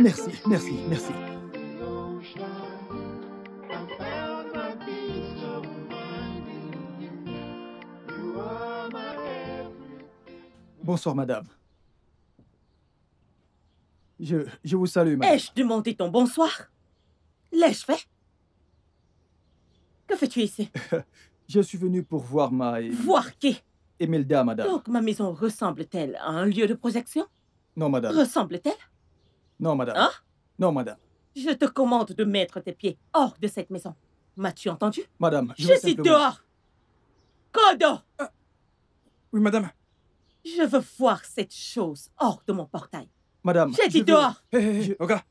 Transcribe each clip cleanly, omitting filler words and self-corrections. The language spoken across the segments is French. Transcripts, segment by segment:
Merci, merci, merci. Bonsoir, madame. Je vous salue, madame. Ai-je demandé ton bonsoir? L'ai-je fait? Que fais-tu ici? Je suis venu pour voir ma... Voir qui? Imelda, madame. Donc ma maison ressemble-t-elle à un lieu de projection? Non, madame. Ressemble-t-elle? Non, madame. Hein? Non, madame. Je te commande de mettre tes pieds hors de cette maison. M'as-tu entendu? Madame, Je veux suis simplement... dehors! Kodo! Oui, madame. Je veux voir cette chose hors de mon portail. Madame, J'ai dit dehors! Hé, hé, hé, Oga.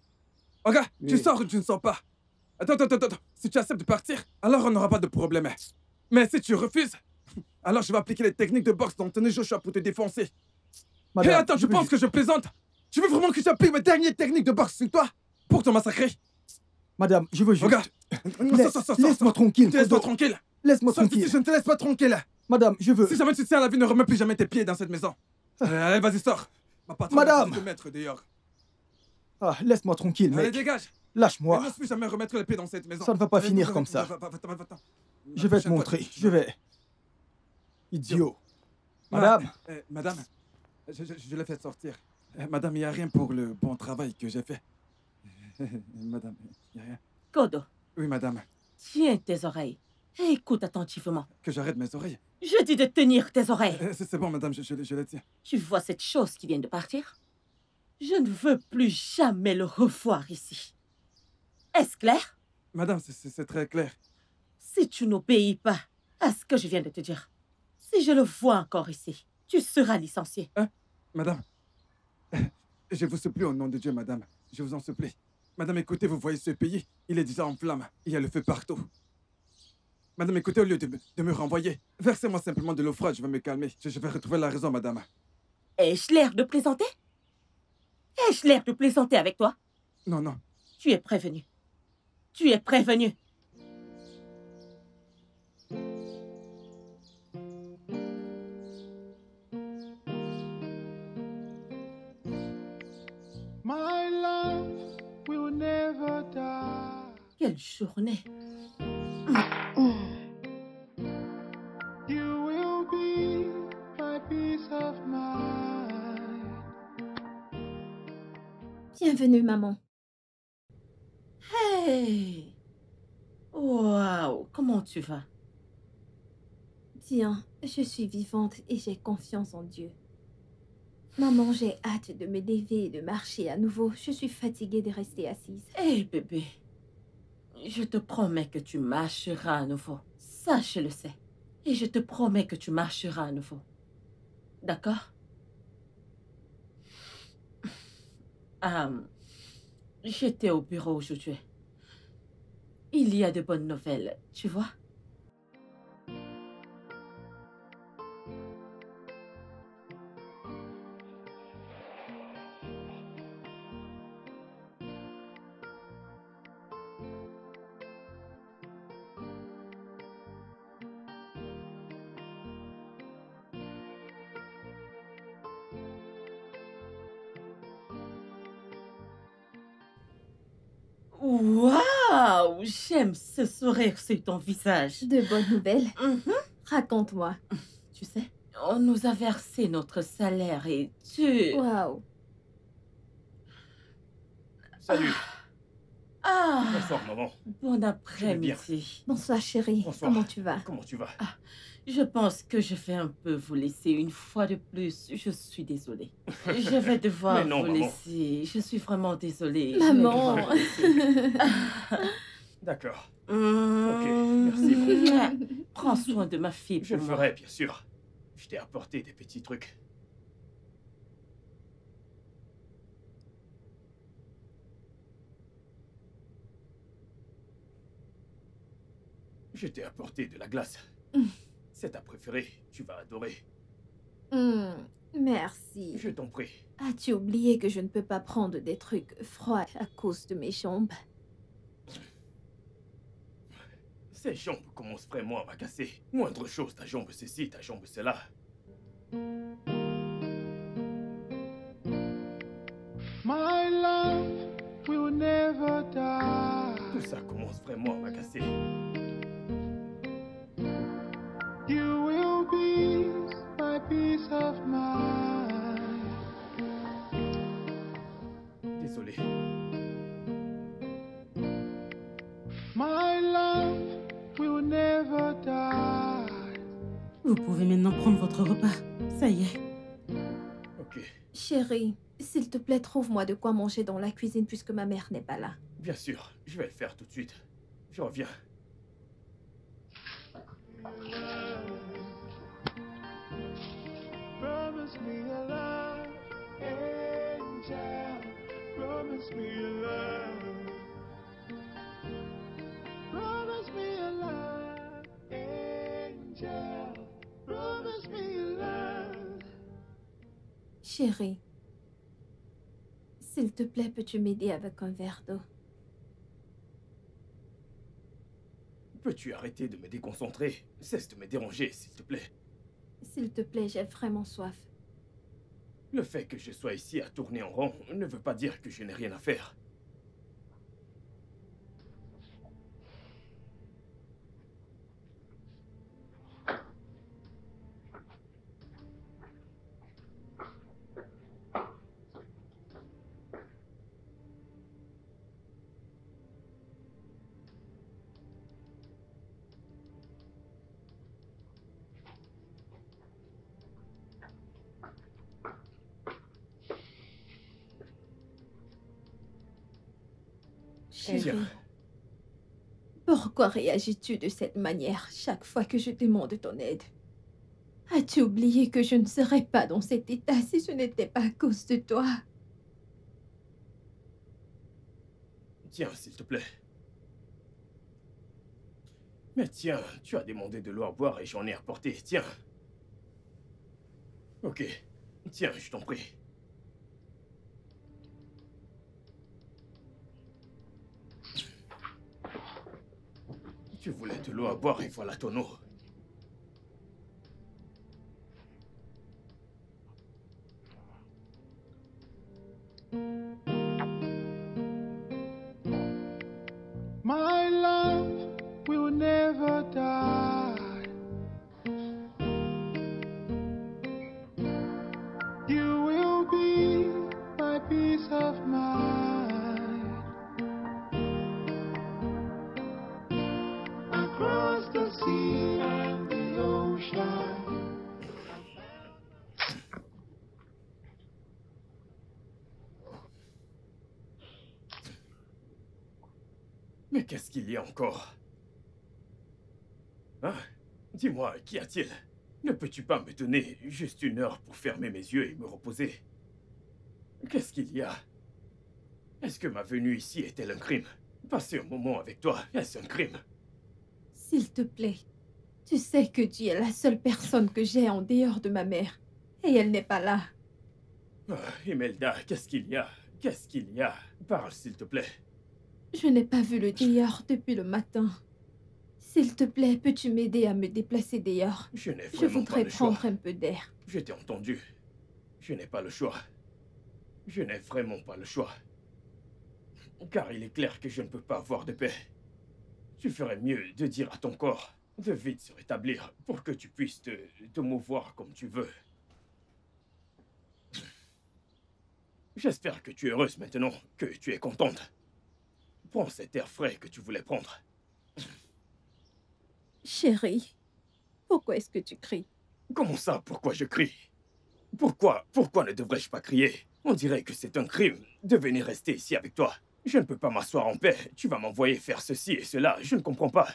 Oga, tu Oui. sors ou tu ne sors pas? Attends. Si tu acceptes de partir, alors on n'aura pas de problème. Mais si tu refuses, alors je vais appliquer les techniques de boxe d'Anthony Joshua pour te défoncer. Hé, Madame, attends, tu penses que je plaisante? Tu veux vraiment que j'applique mes dernières techniques de boxe sur toi? Pour te massacrer? Madame, je veux juste... Oga, Laisse-moi tranquille. Laisse-moi Kodo. tranquille. Laisse-moi Sors d'ici, tranquille. je ne te laisse pas tranquille. Madame, je veux... Si jamais tu tiens à la vie, ne remets plus jamais tes pieds dans cette maison. Allez, vas-y, sors. Ma patronne Madame. va te mettre dehors. Ah, laisse-moi tranquille, Allez, mec. dégage. Et Lâche-moi. n'ose plus jamais remettre les pieds dans cette maison. Ça ne va pas Allez, finir va, comme va, ça. va-t'en. Je vais te montrer. Je vais... Idiot. Madame. Madame, je l'ai fait sortir. Madame, il n'y a rien pour le bon travail que j'ai fait. Madame, il n'y a rien. Kodo, Oui, madame. tiens tes oreilles et écoute attentivement. Que j'arrête mes oreilles. Je dis de tenir tes oreilles. C'est bon, madame, je les tiens. Tu vois cette chose qui vient de partir? Je ne veux plus jamais le revoir ici. Est-ce clair? Madame, c'est très clair. Si tu n'obéis pas à ce que je viens de te dire, si je le vois encore ici, tu seras licencié. Madame, je vous supplie au nom de Dieu, madame. Je vous en supplie. Madame, écoutez, vous voyez ce pays, il est déjà en flammes. Il y a le feu partout. Madame, écoutez, au lieu de me renvoyer, versez-moi simplement de l'eau froide, je vais me calmer. Je vais retrouver la raison, madame. Ai-je l'air de plaisanter? Ai-je l'air de plaisanter avec toi? Non. Tu es prévenu. Tu es prévenu. My love will never die. Quelle journée. You will be my peace of mind. Bienvenue, maman. Hey! Waouh! Comment tu vas? Bien, je suis vivante et j'ai confiance en Dieu. Maman, j'ai hâte de me lever et de marcher à nouveau. Je suis fatiguée de rester assise. Hé, bébé. Je te promets que tu marcheras à nouveau. Ça, je le sais. Et je te promets que tu marcheras à nouveau. D'accord? J'étais au bureau aujourd'hui. Il y a de bonnes nouvelles, tu vois? Waouh! J'aime ce sourire sur ton visage. De bonnes nouvelles? Mhm. Raconte-moi. Tu sais, on nous a versé notre salaire et tu... Waouh. Salut. Ah! Bonsoir, maman. Bon bien. après-midi. Bonsoir, chérie. Bonsoir. Comment tu vas? Comment tu vas? Je pense que je vais un peu vous laisser une fois de plus. Je suis désolée. Je vais devoir Mais non, vous maman. laisser. Je suis vraiment désolée. Je vais Maman. devoir vous laisser. D'accord. Ok, merci beaucoup. Prends soin de ma fille Je pour le moi. ferai, bien sûr. Je t'ai apporté des petits trucs. Je t'ai apporté de la glace. C'est ta préférée. Tu vas adorer. Merci. Je t'en prie. As-tu oublié que je ne peux pas prendre des trucs froids à cause de mes jambes? Ces jambes commencent vraiment à m'agacer. Moindre chose, ta jambe ceci, ta jambe cela. My love Tout ça commence vraiment à m'agacer. You will be my peace of mind. Désolé. My love will never die. Vous pouvez maintenant prendre votre repas. Ça y est. Ok, Chérie, s'il te plaît, trouve-moi de quoi manger dans la cuisine puisque ma mère n'est pas là. bien sûr, je vais le faire tout de suite. Je reviens. Promise me a love, angel. Promise me a love. Promise me a love, angel. Promise me a love. Chérie, s'il te plaît, peux-tu m'aider avec un verre d'eau? Peux-tu arrêter de me déconcentrer? Cesse de me déranger, s'il te plaît. S'il te plaît, j'ai vraiment soif. Le fait que je sois ici à tourner en rond ne veut pas dire que je n'ai rien à faire. Chérie, Tiens. pourquoi réagis-tu de cette manière chaque fois que je demande ton aide? As-tu oublié que je ne serais pas dans cet état si ce n'était pas à cause de toi? Tiens, s'il te plaît. Mais tiens, tu as demandé de l'eau à boire et j'en ai apporté. Tiens. Ok. Tiens, je t'en prie. Tu voulais de l'eau à boire et voilà ton eau. My love will never die. You will be my peace of mind. Across the sea and the ocean. Mais qu'est-ce qu'il y a encore? Hein? Dis-moi, qu'y a-t-il? Ne peux-tu pas me donner juste une heure pour fermer mes yeux et me reposer? Qu'est-ce qu'il y a? Est-ce que ma venue ici est-elle un crime? Passer un moment avec toi, est-ce un crime? S'il te plaît, tu sais que tu es la seule personne que j'ai en dehors de ma mère. Et elle n'est pas là. Ah, Imelda, qu'est-ce qu'il y a? Qu'est-ce qu'il y a? Parle, s'il te plaît. Je n'ai pas vu le dehors depuis le matin. S'il te plaît, peux-tu m'aider à me déplacer dehors? Je n'ai Je vraiment pas voudrais le choix. prendre un peu d'air. Je t'ai entendu. Je n'ai pas le choix. Je n'ai vraiment pas le choix. Car il est clair que je ne peux pas avoir de paix. Tu ferais mieux de dire à ton corps de vite se rétablir pour que tu puisses te mouvoir comme tu veux. J'espère que tu es heureuse maintenant, que tu es contente. Prends cet air frais que tu voulais prendre. Chérie, pourquoi est-ce que tu cries? Comment ça, pourquoi je crie? Pourquoi ne devrais-je pas crier? On dirait que c'est un crime de venir rester ici avec toi. Je ne peux pas m'asseoir en paix. Tu vas m'envoyer faire ceci et cela. Je ne comprends pas.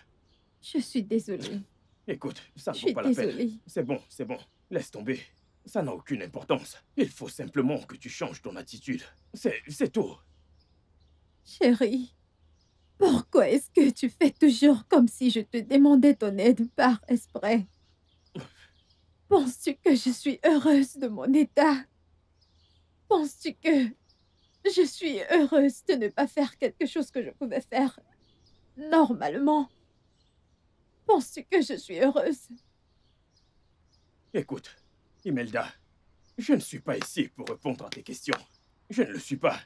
Je suis désolée. Écoute, ça ne Je vaut suis pas la peine. désolée. C'est bon, c'est bon. Laisse tomber. Ça n'a aucune importance. Il faut simplement que tu changes ton attitude. C'est tout. Chérie, pourquoi est-ce que tu fais toujours comme si je te demandais ton aide par exprès? Penses-tu que je suis heureuse de mon état? Penses-tu que je suis heureuse de ne pas faire quelque chose que je pouvais faire normalement? Penses-tu que je suis heureuse? Écoute, Imelda, je ne suis pas ici pour répondre à tes questions. Je ne le suis pas.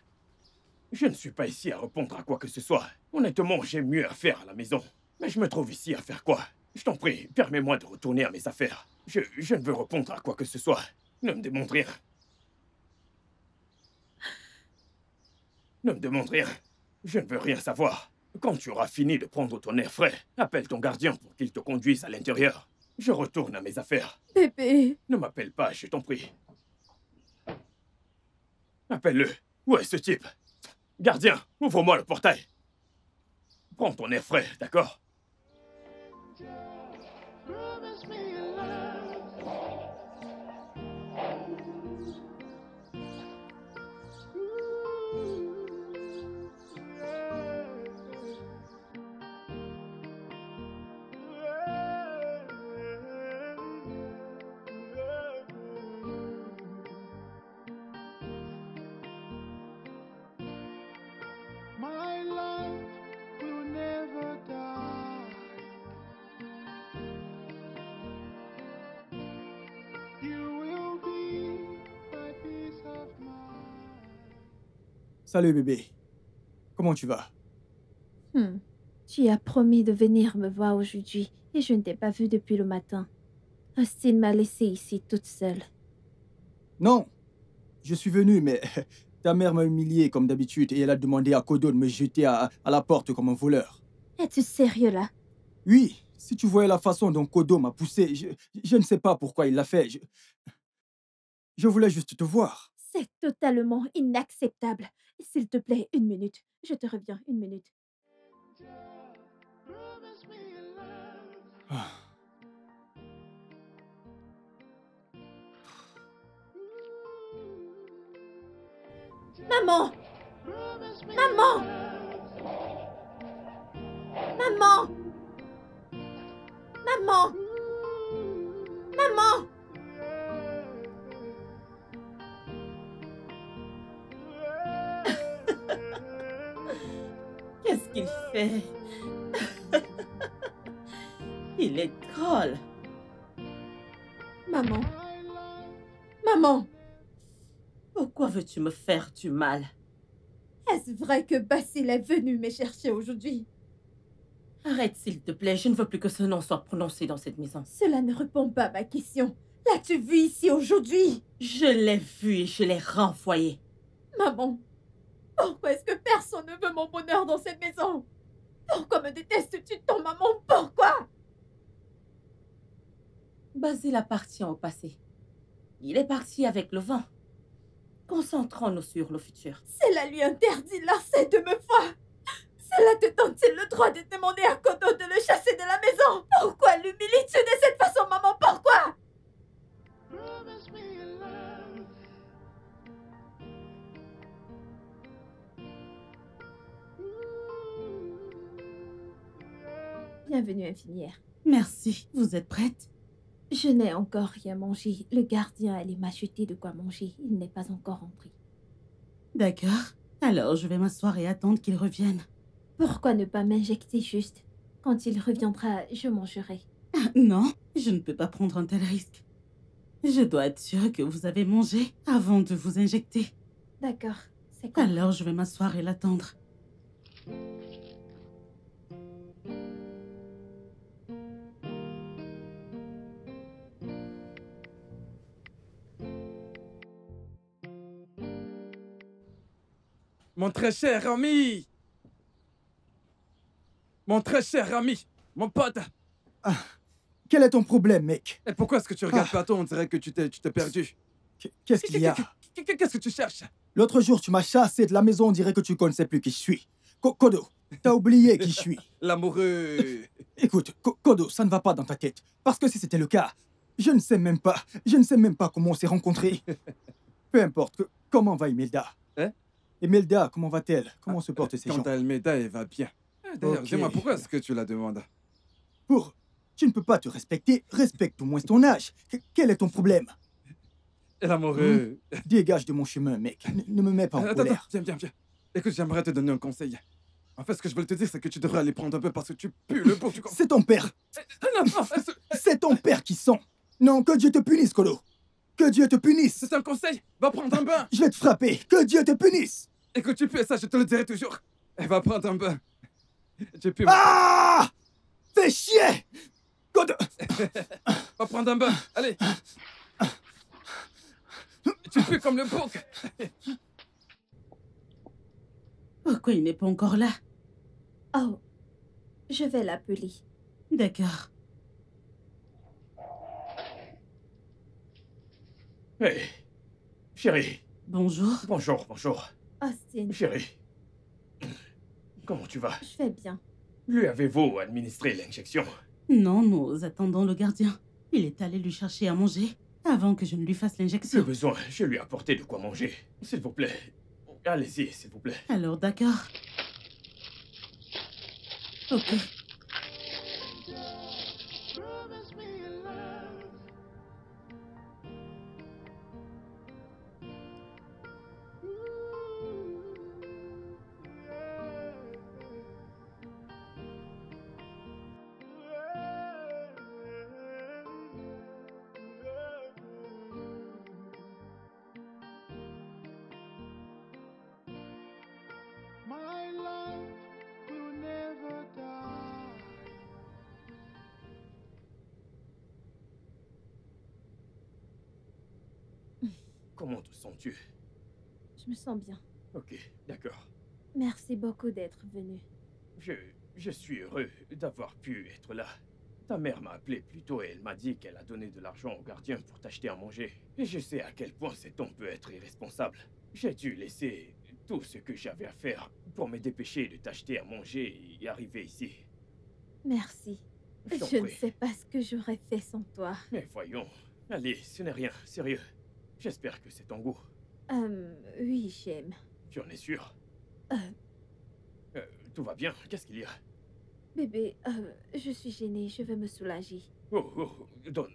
Je ne suis pas ici à répondre à quoi que ce soit. Honnêtement, j'ai mieux à faire à la maison. Mais je me trouve ici à faire quoi? Je t'en prie, permets-moi de retourner à mes affaires. Je ne veux répondre à quoi que ce soit. Ne me demande rien. Ne me demande rien. Je ne veux rien savoir. Quand tu auras fini de prendre ton air frais, appelle ton gardien pour qu'il te conduise à l'intérieur. Je retourne à mes affaires. Bébé. Ne m'appelle pas, je t'en prie. Appelle-le. Où est ce type? Gardien, ouvre-moi le portail. Prends ton air frais, d'accord? Promise me love. My life will never die. You will be my peace of mind. Salut bébé. Comment tu vas? Tu as promis de venir me voir aujourd'hui et je ne t'ai pas vu depuis le matin. Austin m'a laissée ici toute seule. Non. Je suis venu, mais ta mère m'a humilié comme d'habitude et elle a demandé à Kodo de me jeter à la porte comme un voleur. Es-tu sérieux là? Oui, si tu voyais la façon dont Kodo m'a poussé, je ne sais pas pourquoi il l'a fait. Je voulais juste te voir. C'est totalement inacceptable. S'il te plaît, 1 minute. Je te reviens, 1 minute. Promise me love. Ah. Maman! Promise me Maman! Maman! Maman! Maman! Qu'est-ce qu'il fait? Il est drôle. Maman! Maman! Pourquoi veux-tu me faire du mal? Est-ce vrai que Basile est venu me chercher aujourd'hui? Arrête, s'il te plaît. Je ne veux plus que ce nom soit prononcé dans cette maison. Cela ne répond pas à ma question. L'as-tu vu ici aujourd'hui? Je l'ai vu et je l'ai renvoyé. Maman, pourquoi est-ce que personne ne veut mon bonheur dans cette maison? Pourquoi me détestes-tu tant, maman? Pourquoi? Basile appartient au passé. Il est parti avec le vent. Concentrons-nous sur le futur. Cela lui interdit l'accès de me voir. Cela te donne-t-il le droit de demander à Kodo de le chasser de la maison? Pourquoi l'humilies-tu de cette façon, maman? Pourquoi? Promise me love. Bienvenue, infirmière. Merci. Vous êtes prête? Je n'ai encore rien mangé. Le gardien allait m'acheter de quoi manger. Il n'est pas encore entré. D'accord. Alors, je vais m'asseoir et attendre qu'il revienne. Pourquoi ne pas m'injecter juste? Quand il reviendra, je mangerai. Non, je ne peux pas prendre un tel risque. Je dois être sûre que vous avez mangé avant de vous injecter. D'accord, c'est quoi? Alors, je vais m'asseoir et l'attendre. Mon très cher ami! Mon très cher ami! Mon pote! Quel est ton problème, mec? Et pourquoi est-ce que tu regardes pas toi? On dirait que tu t'es perdu. Qu'est-ce qu'il y a? Qu'est-ce que tu cherches? L'autre jour, tu m'as chassé de la maison, on dirait que tu connaissais plus qui je suis. Kodo, t'as oublié qui je suis. L'amoureux! Écoute, Kodo, ça ne va pas dans ta tête. Parce que si c'était le cas, je ne sais même pas comment on s'est rencontrés. Peu importe, comment va Imelda? Hein? Imelda, comment va-t-elle? Comment se portent ces gens? Quant à Almeida, elle va bien. D'ailleurs, Ok. dis-moi, pourquoi est-ce que tu la demandes? Tu ne peux pas te respecter, respecte au moins ton âge. Quel est ton problème? L'amoureux! Dégage de mon chemin, mec. Ne me mets pas en Attends, colère. viens. Écoute, j'aimerais te donner un conseil. En fait, ce que je veux te dire, c'est que tu devrais aller prendre un peu parce que tu pues le beau. C'est ton père. Non, C'est ton père qui sent. Non, que Dieu te punisse, Kodo. Que Dieu te punisse. c'est un conseil. Va prendre un bain. Je vais te frapper. Que Dieu te punisse. Écoute, tu peux ça, je te le dirai toujours. Elle va prendre un bain. Tu peux... Ah! Fais chier! God! Va prendre un bain, allez. Tu peux comme le bouc. Pourquoi il n'est pas encore là? Oh, je vais l'appeler. D'accord. Hé, chérie. Bonjour. Bonjour, bonjour. Austin, Chérie. Comment tu vas? je vais bien. Lui avez-vous administré l'injection? Non, nous attendons le gardien. Il est allé lui chercher à manger avant que je ne lui fasse J'ai l'injection. besoin, je lui ai apporté de quoi manger. S'il vous plaît. Allez-y, s'il vous plaît. Alors, d'accord. Ok. Promise me your love. My love will never die. Comment te sens-tu? Je me sens bien. Ok, d'accord. Merci beaucoup d'être venu. Je suis heureux d'avoir pu être là. Ta mère m'a appelé plus tôt et elle m'a dit qu'elle a donné de l'argent au gardien pour t'acheter à manger. Et je sais à quel point cet homme peut être irresponsable. J'ai dû laisser tout ce que j'avais à faire pour me dépêcher de t'acheter à manger et arriver ici. Merci. Je t'en Je ne prie. sais pas ce que j'aurais fait sans toi. Mais voyons. Allez, ce n'est rien, sérieux. J'espère que c'est ton goût. Oui, j'aime. Tu en es sûr? Euh. Tout va bien, qu'est-ce qu'il y a? Bébé, je suis gênée, je veux me soulager. Oh,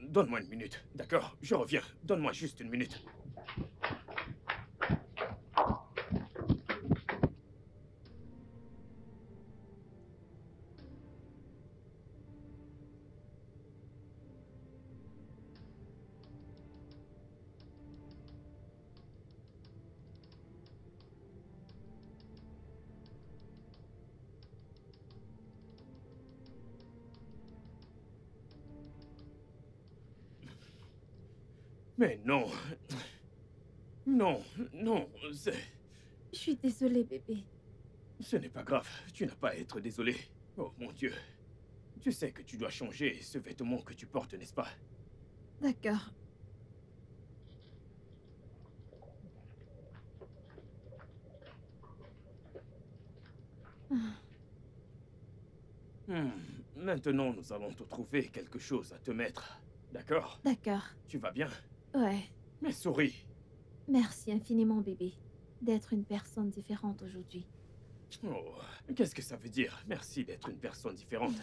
donne-moi une minute, d'accord? Je reviens, donne-moi juste une minute. Mais non. Non, non, Je suis désolée, bébé. ce n'est pas grave. Tu n'as pas à être désolé. Oh mon Dieu. Tu sais que tu dois changer ce vêtement que tu portes, n'est-ce pas? D'accord. Maintenant, nous allons te trouver quelque chose à te mettre. D'accord? D'accord. Tu vas bien? Ouais. Mais souris. Merci infiniment, bébé, d'être une personne différente aujourd'hui. Oh, qu'est-ce que ça veut dire? Merci d'être une personne différente.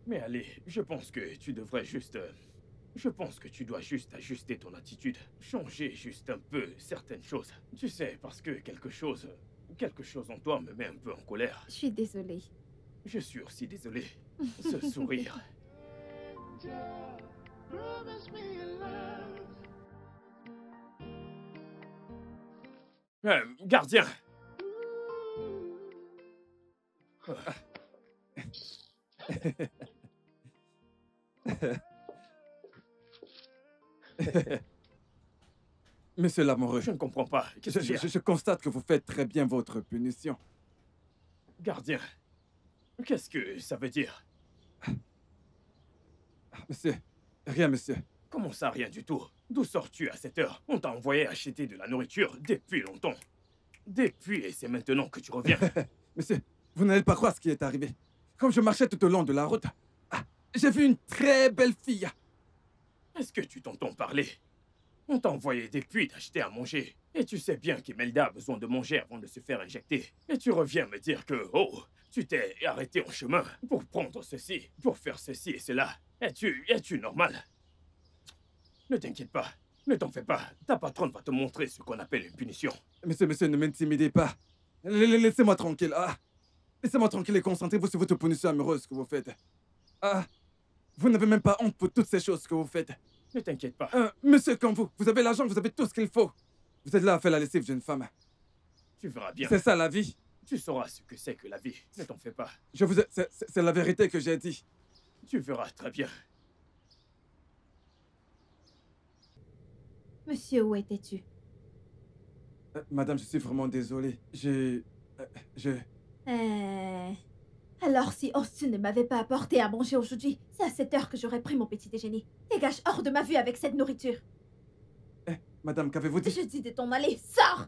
Mais allez, je pense que tu devrais juste... je pense que tu dois juste ajuster ton attitude. Changer juste un peu certaines choses. Tu sais, parce que quelque chose en toi me met un peu en colère. Je suis désolée. Je suis aussi désolé. Ce sourire. Promise me your love. Gardien! Monsieur l'amoureux, Je ne comprends pas. Qu'est-ce qu'il y a? je constate que vous faites très bien votre punition. Gardien, qu'est-ce que ça veut dire? Monsieur, rien, monsieur. Comment ça, rien du tout? D'où sors-tu à cette heure? On t'a envoyé acheter de la nourriture depuis longtemps. Depuis, et c'est maintenant que tu reviens. Monsieur, vous n'allez pas croire ce qui est arrivé. Comme je marchais tout au long de la route, j'ai vu une très belle fille. Est-ce que tu t'entends parler? On t'a envoyé depuis d'acheter à manger. Et tu sais bien qu'Imelda a besoin de manger avant de se faire injecter. Et tu reviens me dire que, oh, tu t'es arrêté en chemin pour prendre ceci, pour faire ceci et cela. Es-tu normal? Ne t'inquiète pas, ne t'en fais pas. Ta patronne va te montrer ce qu'on appelle une punition. Monsieur, ne m'intimidez pas. Laissez-moi tranquille. Laissez-moi tranquille et concentrez-vous sur votre punition amoureuse que vous faites. Vous n'avez même pas honte pour toutes ces choses que vous faites. Ne t'inquiète pas. Monsieur comme vous avez l'argent, vous avez tout ce qu'il faut. Vous êtes là à faire la lessive, jeune femme. Tu verras bien. C'est ça la vie. Tu sauras ce que c'est que la vie. Ne t'en fais pas. C'est la vérité que j'ai dit. Tu verras très bien. Monsieur, où étais-tu? Madame, je suis vraiment désolé. Alors, si Austin ne m'avait pas apporté à manger aujourd'hui, c'est à cette heure que j'aurais pris mon petit déjeuner. Dégage hors de ma vue avec cette nourriture. Madame, qu'avez-vous dit? Je dis de t'en aller. Sors!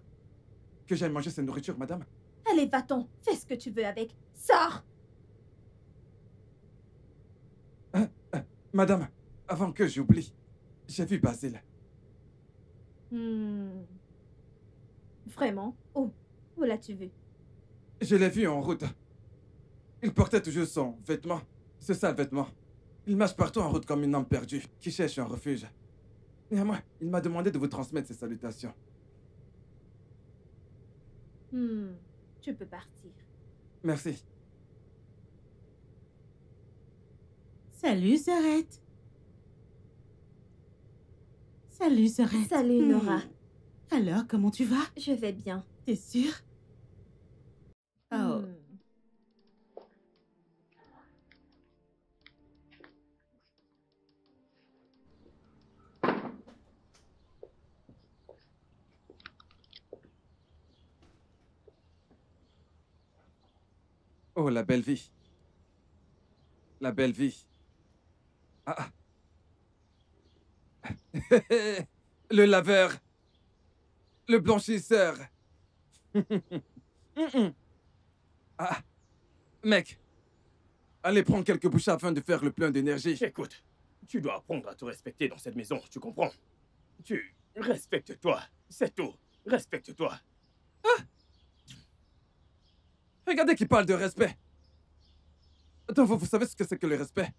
Que j'aille manger cette nourriture, madame? Allez, va-t'en. Fais ce que tu veux avec. Sors! Madame, avant que j'oublie, j'ai vu Basile. Vraiment? Où? Où l'as-tu vu? Je l'ai vu en route. Il portait toujours son vêtement, ce sale vêtement. Il marche partout en route comme une âme perdue qui cherche un refuge. Néanmoins, il m'a demandé de vous transmettre ses salutations. Tu peux partir. Merci. Salut, Zarette. Salut, Zarette. Salut, Nora. Alors, comment tu vas? Je vais bien. T'es sûre? Oh. Oh, la belle vie. La belle vie. Ah. Le laveur. Le blanchisseur. Ah. Mec. Allez prendre quelques bouchées afin de faire le plein d'énergie. Écoute, tu dois apprendre à te respecter dans cette maison, tu comprends? Tu respectes-toi, c'est tout. Respecte-toi. Regardez qui parle de respect. Attends, vous savez ce que c'est que le respect?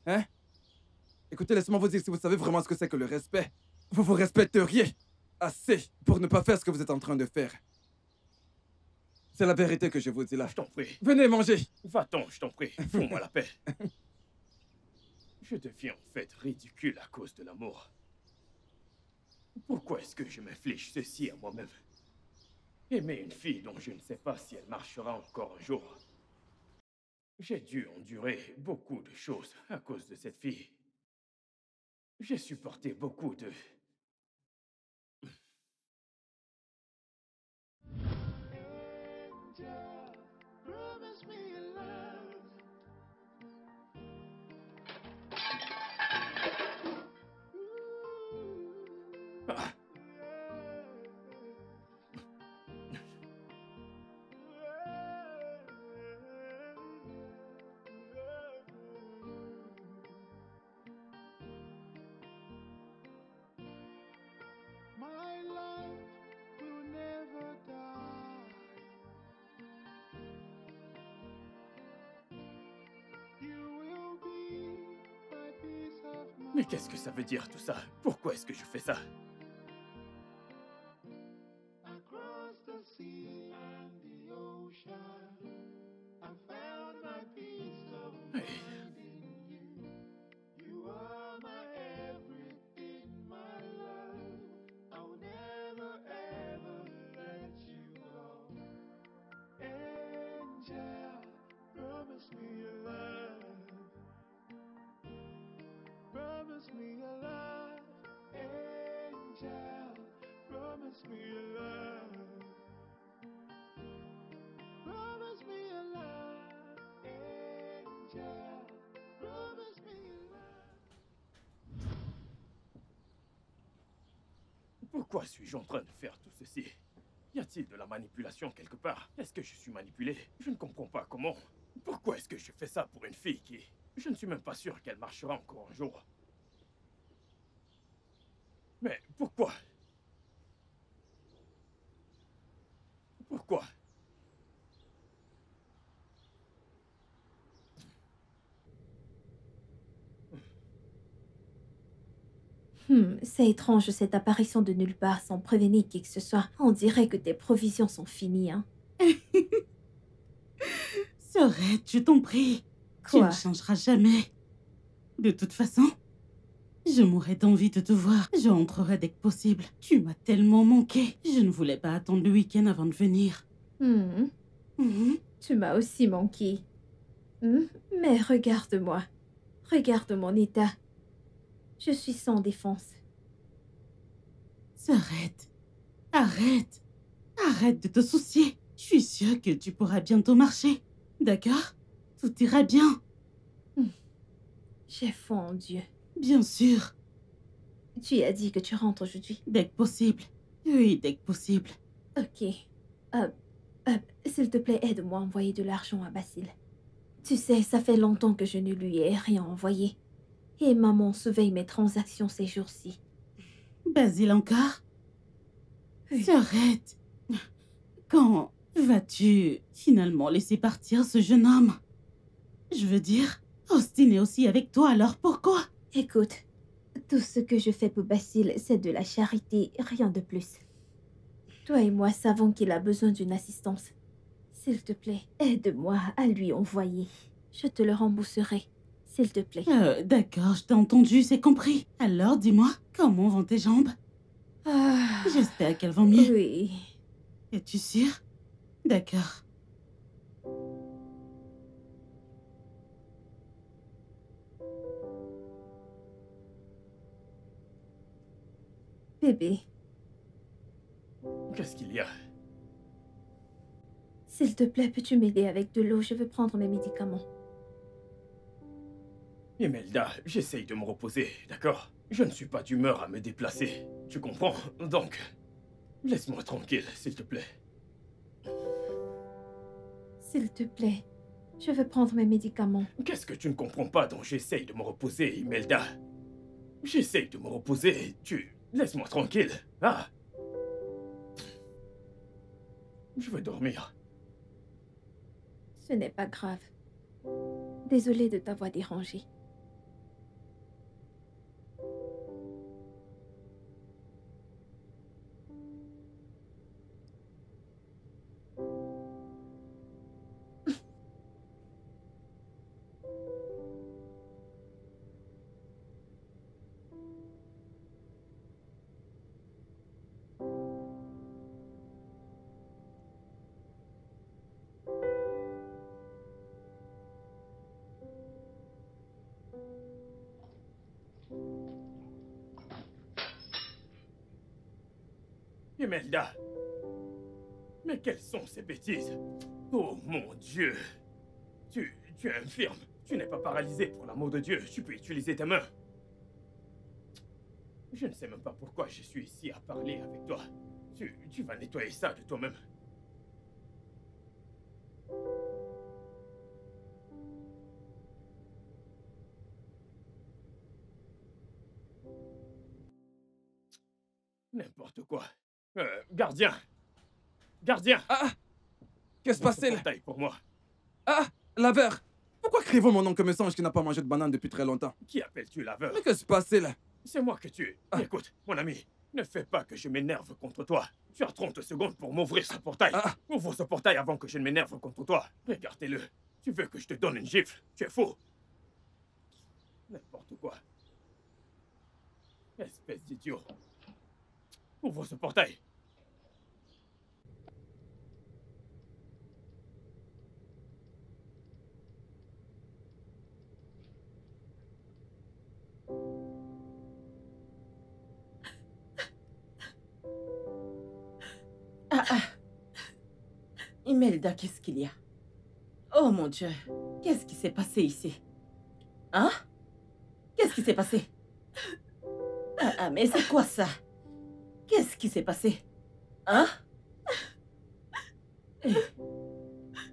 Hein? Écoutez, laissez-moi vous dire, si vous savez vraiment ce que c'est que le respect, vous vous respecteriez assez pour ne pas faire ce que vous êtes en train de faire. C'est la vérité que je vous dis là. Je t'en prie. Venez manger. Va-t'en, je t'en prie. Fous-moi la paix. Je deviens en fait ridicule à cause de l'amour. Pourquoi est-ce que je m'inflige ceci à moi-même? Aimer une fille dont je ne sais pas si elle marchera encore un jour. J'ai dû endurer beaucoup de choses à cause de cette fille. J'ai supporté beaucoup de... Promise me a love. Ah, My love will never die. You will be my peace of mind. mais qu'est-ce que ça veut dire tout ça? Pourquoi est-ce que je fais ça? Across the sea and the ocean, I found my peace of Hey, mind in you. You are my everything, my love. I'll never ever let you go. Angel, promise me a love. Promise me a love. Angel, promise me a love. Promise me a love. Angel, promise me a love. pourquoi suis-je en train de faire tout ceci? Y a-t-il de la manipulation quelque part? Est-ce que je suis manipulé? Je ne comprends pas comment. Pourquoi est-ce que je fais ça pour une fille qui... Je ne suis même pas sûr qu'elle marchera encore un jour. Mais pourquoi? Pourquoi? C'est étrange cette apparition de nulle part sans prévenir qui que ce soit. On dirait que tes provisions sont finies, hein. Sorette, je t'en prie. Tu Quoi? ne changeras jamais. De toute façon, Je mourrais d'envie de te voir. Je rentrerai dès que possible. Tu m'as tellement manqué. Je ne voulais pas attendre le week-end avant de venir. Hmm, Mhm. tu m'as aussi manqué. Hmm, mais regarde-moi. Regarde mon état. Je suis sans défense. Arrête. Arrête. Arrête de te soucier. Je suis sûre que tu pourras bientôt marcher. D'accord? Tout ira bien. J'ai foi en Dieu. Bien sûr. Tu as dit que tu rentres aujourd'hui. Dès que possible. Oui, dès que possible. Ok. S'il te plaît, aide-moi à envoyer de l'argent à Basile. Tu sais, ça fait longtemps que je ne lui ai rien envoyé. Et maman surveille mes transactions ces jours-ci. Basile encore? Oui. Arrête. Quand vas-tu finalement laisser partir ce jeune homme? Je veux dire, Austin est aussi avec toi, alors pourquoi? Écoute, tout ce que je fais pour Basile, c'est de la charité, rien de plus. Toi et moi savons qu'il a besoin d'une assistance. S'il te plaît, aide-moi à lui envoyer. Je te le rembourserai, s'il te plaît. D'accord, je t'ai entendu, c'est compris. Alors dis-moi, comment vont tes jambes? Ah, J'espère qu'elles vont mieux. oui. Es-tu sûre? D'accord. Bébé, Qu'est-ce qu'il y a? s'il te plaît, peux-tu m'aider avec de l'eau? Je veux prendre mes médicaments. Imelda, j'essaye de me reposer, d'accord? Je ne suis pas d'humeur à me déplacer. Tu comprends? Donc, laisse-moi tranquille, s'il te plaît. S'il te plaît, je veux prendre mes médicaments. Qu'est-ce que tu ne comprends pas dont j'essaye de me reposer, Imelda? J'essaye de me reposer. Laisse-moi tranquille. Ah! Je veux dormir. Ce n'est pas grave. Désolée de t'avoir dérangé. Imelda! Mais quelles sont ces bêtises? Oh mon Dieu! Tu es infirme. Tu n'es pas paralysé, pour l'amour de Dieu. Tu peux utiliser tes mains. Je ne sais même pas pourquoi je suis ici à parler avec toi. Tu vas nettoyer ça de toi-même. N'importe quoi. Gardien! Gardien! Ah! Qu'est-ce qui se passe, Ouvre là? ton taille pour moi. Ah! Laveur! Pourquoi criez-vous mon nom comme un singe qui n'a pas mangé de banane depuis très longtemps? Qui appelles-tu laveur? Mais qu'est-ce qui se passe, là? C'est moi que tu... Ah. Écoute, mon ami, ne fais pas que je m'énerve contre toi. Tu as 30 secondes pour m'ouvrir ce portail. Ah. Ouvre ce portail avant que je ne m'énerve contre toi. Regardez-le. Tu veux que je te donne une gifle? Tu es fou. N'importe quoi. Espèce d'idiot. Ouvre ce portail. Imelda, qu'est-ce qu'il y a? Oh mon Dieu, qu'est-ce qui s'est passé ici? Hein? Qu'est-ce qui s'est passé? Mais c'est quoi ça? Qu'est-ce qui s'est passé? Hein?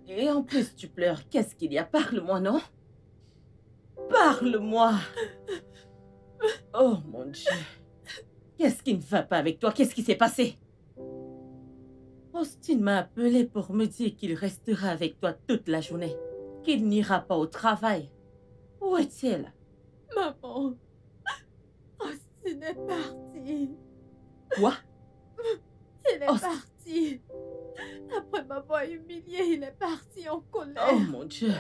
Et en plus, tu pleures. Qu'est-ce qu'il y a? Parle-moi, non? Parle-moi! Oh mon Dieu! Qu'est-ce qui ne va pas avec toi? Qu'est-ce qui s'est passé? Austin m'a appelé pour me dire qu'il restera avec toi toute la journée, qu'il n'ira pas au travail. Où est-il? Maman, Austin est parti. Quoi? Il est Austin. parti. Après m'avoir humilié, il est parti en colère. Oh mon Dieu!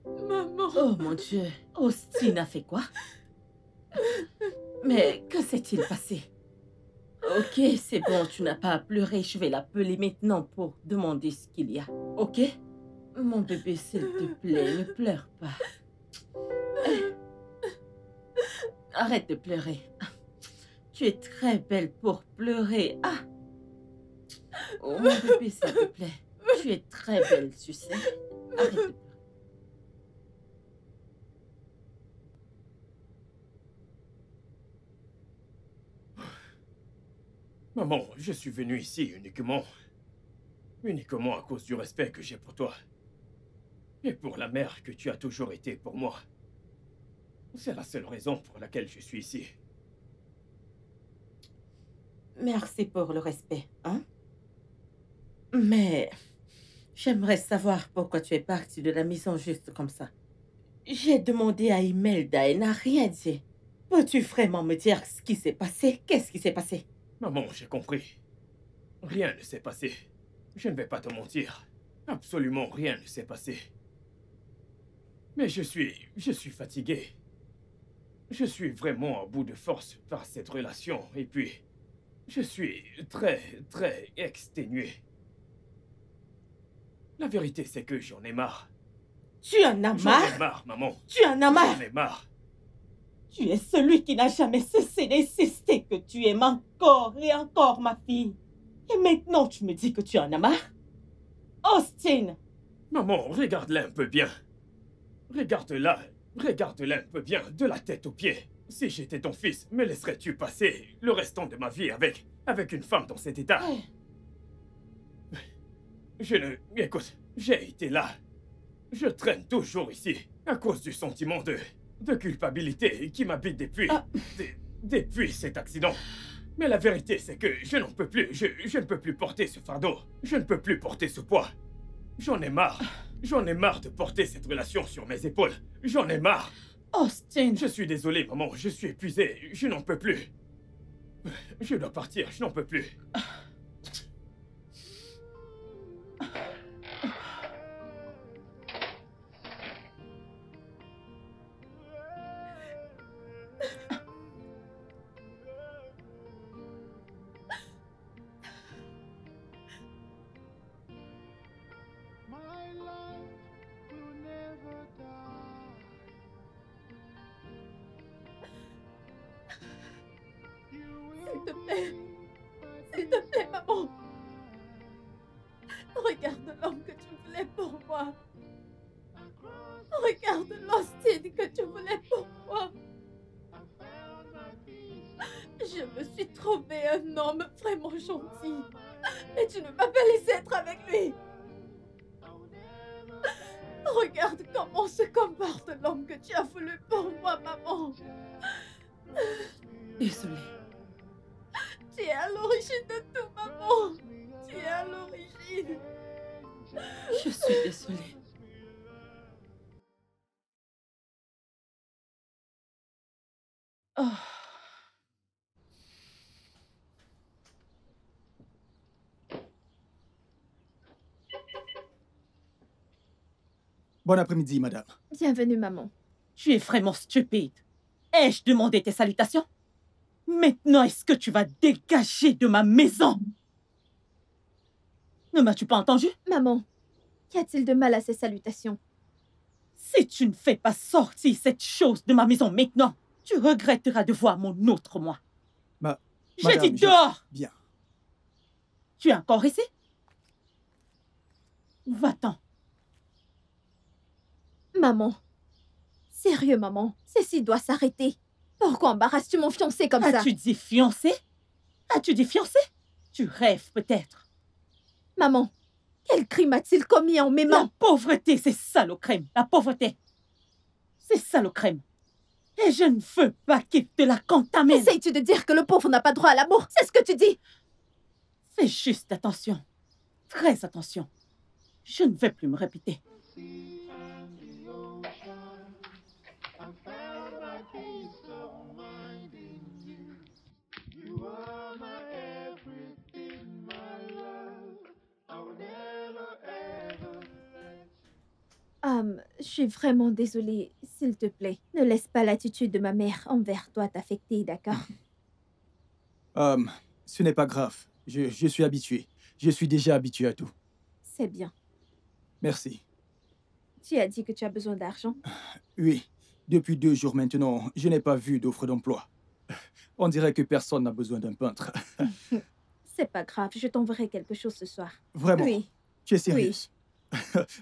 Maman. Maman. Oh mon Dieu, Austin a fait quoi? Mais que s'est-il passé? Ok, c'est bon, tu n'as pas à pleurer. Je vais l'appeler maintenant pour demander ce qu'il y a. Ok? Mon bébé, s'il te plaît, ne pleure pas. Arrête de pleurer. Tu es très belle pour pleurer. Ah! Oh mon bébé, s'il te plaît. Tu es très belle, tu sais. Arrête de pleurer. Maman, je suis venu ici uniquement à cause du respect que j'ai pour toi. Et pour la mère que tu as toujours été pour moi. C'est la seule raison pour laquelle je suis ici. Merci pour le respect, hein? Mais j'aimerais savoir pourquoi tu es partie de la maison juste comme ça. J'ai demandé à Imelda, elle n'a rien dit. Peux-tu vraiment me dire ce qui s'est passé? Qu'est-ce qui s'est passé? Maman, j'ai compris. Rien ne s'est passé. Je ne vais pas te mentir. Absolument rien ne s'est passé. Mais je suis fatigué. Je suis vraiment à bout de force par cette relation. Et puis, je suis très, très exténué. La vérité, c'est que j'en ai marre. Tu en as J'en marre? ai marre, maman. Tu en as marre? J'en ai marre. Tu es celui qui n'a jamais cessé d'insister que tu aimes encore et encore ma fille. Et maintenant, tu me dis que tu en as marre? Austin! Maman, regarde-la un peu bien. Regarde-la un peu bien, de la tête aux pieds. Si j'étais ton fils, me laisserais-tu passer le restant de ma vie avec une femme dans cet état? Écoute, j'ai été là. Je traîne toujours ici, à cause du sentiment de culpabilité qui m'habite depuis cet accident. Mais la vérité, c'est que je n'en peux plus. Je ne peux plus porter ce fardeau. Je ne peux plus porter ce poids. J'en ai marre. J'en ai marre de porter cette relation sur mes épaules. J'en ai marre. Austin! Je suis désolé, maman. Je suis épuisé. Je n'en peux plus. Je dois partir. Je n'en peux plus. My love will never die. You S'il will te plaît. be S'il te plaît, maman. Regarde l'homme que tu voulais pour moi. Regarde l'Austin que tu voulais pour moi. Je me suis trouvé un homme vraiment gentil. Mais tu ne m'as pas laissé être avec lui. Regarde comment se comporte l'homme que tu as voulu pour moi, maman. Désolée. Tu es à l'origine de tout, maman. Tu es à l'origine. Je suis désolée. Oh. Bon après-midi, madame. Bienvenue, maman. Tu es vraiment stupide. Ai-je demandé tes salutations? Maintenant, est-ce que tu vas dégager de ma maison? Ne m'as-tu pas entendu? Maman, qu'y a-t-il de mal à ces salutations? Si tu ne fais pas sortir cette chose de ma maison maintenant, tu regretteras de voir mon autre moi. J'ai Madame, dit dehors! Bien. Tu es encore ici? Va-t'en. Maman. Sérieux, maman. Ceci doit s'arrêter. Pourquoi embarrasses-tu mon fiancé comme ça? As-tu dit fiancé? As-tu dit fiancé? Tu rêves peut-être. Maman, quel crime a-t-il commis en La m'aimant? pauvreté, c'est ça le crime. La pauvreté. C'est ça le crime. Et je ne veux pas qu'il te la contamine. Essayes-tu de dire que le pauvre n'a pas droit à l'amour? C'est ce que tu dis? Fais juste attention. Très attention. Je ne vais plus me répéter. sea and the ocean. I found my peace of mind in you. You are my everything, my love. I'll never ever let you. Je suis vraiment désolée. S'il te plaît, ne laisse pas l'attitude de ma mère envers toi t'affecter, d'accord? Ce n'est pas grave. Je suis habitué. Je suis déjà habitué à tout. C'est bien. Merci. Tu as dit que tu as besoin d'argent? Oui, depuis 2 jours maintenant, je n'ai pas vu d'offre d'emploi. On dirait que personne n'a besoin d'un peintre. C'est pas grave, je t'enverrai quelque chose ce soir. Vraiment? Oui, Tu es sérieuse?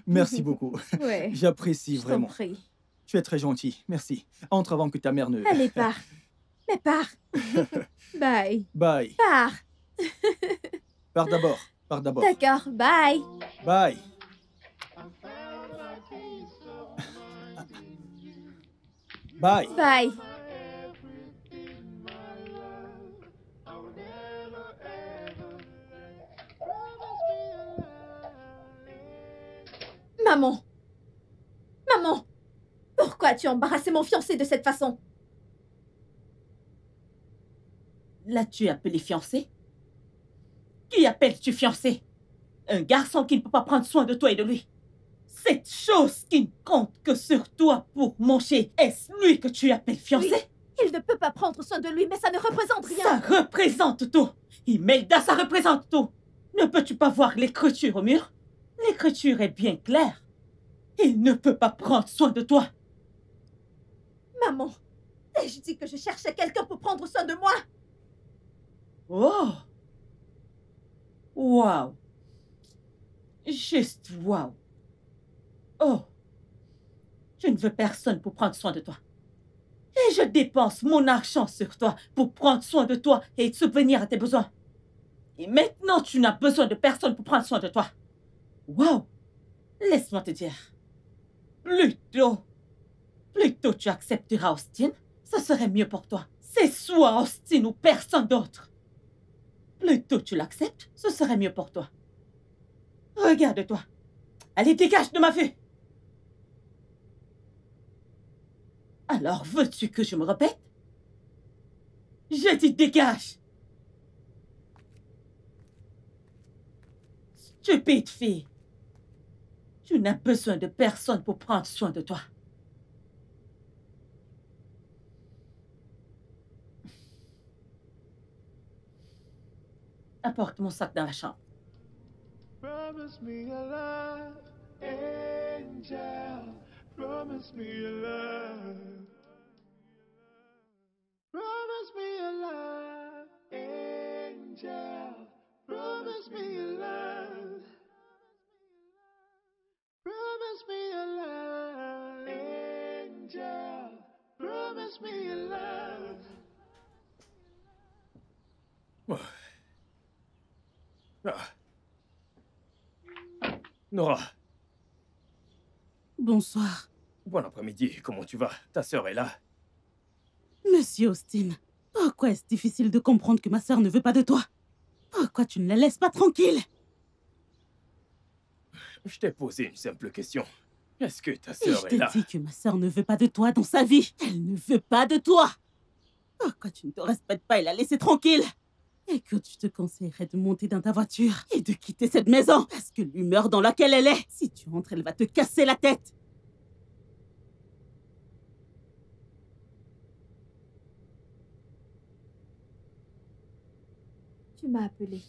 Merci beaucoup. ouais. J'apprécie Je t'en vraiment. prie. Tu es très gentil. Merci. Entre avant que ta mère ne... Allez, pars. Mais pars. Bye. Bye. Pars. Pars d'abord. Pars d'abord. D'accord, bye. Bye. Bye. Bye. Maman. Maman. Pourquoi as-tu embarrassé mon fiancé de cette façon? L'as-tu appelé fiancé? Qui appelles-tu fiancé? Un garçon qui ne peut pas prendre soin de toi et de lui. Cette chose qui ne compte que sur toi pour manger, est-ce lui que tu appelles fiancé? Oui, il ne peut pas prendre soin de lui, mais ça ne représente Ça rien. représente tout. Imelda, ça représente tout. Ne peux-tu pas voir l'écriture au mur? L'écriture est bien claire. Il ne peut pas prendre soin de toi. Maman, ai-je dit que je cherchais quelqu'un pour prendre soin de moi? Oh! Wow! Juste wow! Oh! Je ne veux personne pour prendre soin de toi. Et je dépense mon argent sur toi pour prendre soin de toi et subvenir à tes besoins. Et maintenant, tu n'as besoin de personne pour prendre soin de toi. Wow! Laisse-moi te dire. Plutôt tu accepteras Austin, ce serait mieux pour toi. C'est soit Austin ou personne d'autre. Plutôt tu l'acceptes, ce serait mieux pour toi. Regarde-toi. Allez, dégage de ma vue. Alors, veux-tu que je me répète? Je dis dégage. Stupide fille. Tu n'as besoin de personne pour prendre soin de toi. Apporte mon sac dans la chambre. Promise me a love, angel. Promise me a love. Promise me a love, angel. Promise me a love. Promise me a love, angel. Promise me a love. Ah. Nora, Bonsoir. bon après-midi, comment tu vas? Ta sœur est là. Monsieur Austin, pourquoi est-ce difficile de comprendre que ma sœur ne veut pas de toi? Pourquoi tu ne la laisses pas tranquille? Je t'ai posé une simple question. Est-ce que ta Et sœur je est t'ai là? dit que ma sœur ne veut pas de toi dans sa vie. Elle ne veut pas de toi. Pourquoi tu ne te respectes pas et la laisser tranquille? Écoute, je te conseillerais de monter dans ta voiture et de quitter cette maison. Parce que l'humeur dans laquelle elle est, si tu entres, elle va te casser la tête. Tu m'as appelé.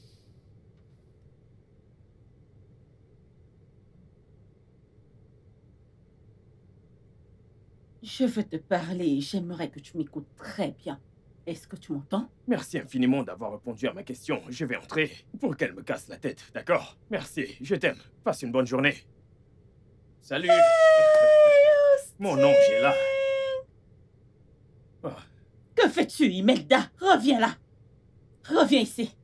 Je veux te parler et j'aimerais que tu m'écoutes très bien. Est-ce que tu m'entends? Merci infiniment d'avoir répondu à ma question. Je vais entrer pour qu'elle me casse la tête, d'accord? Merci, je t'aime. Passe une bonne journée. Salut! Mon ange est là. Ah, Que fais-tu, Imelda? Reviens là. Reviens ici.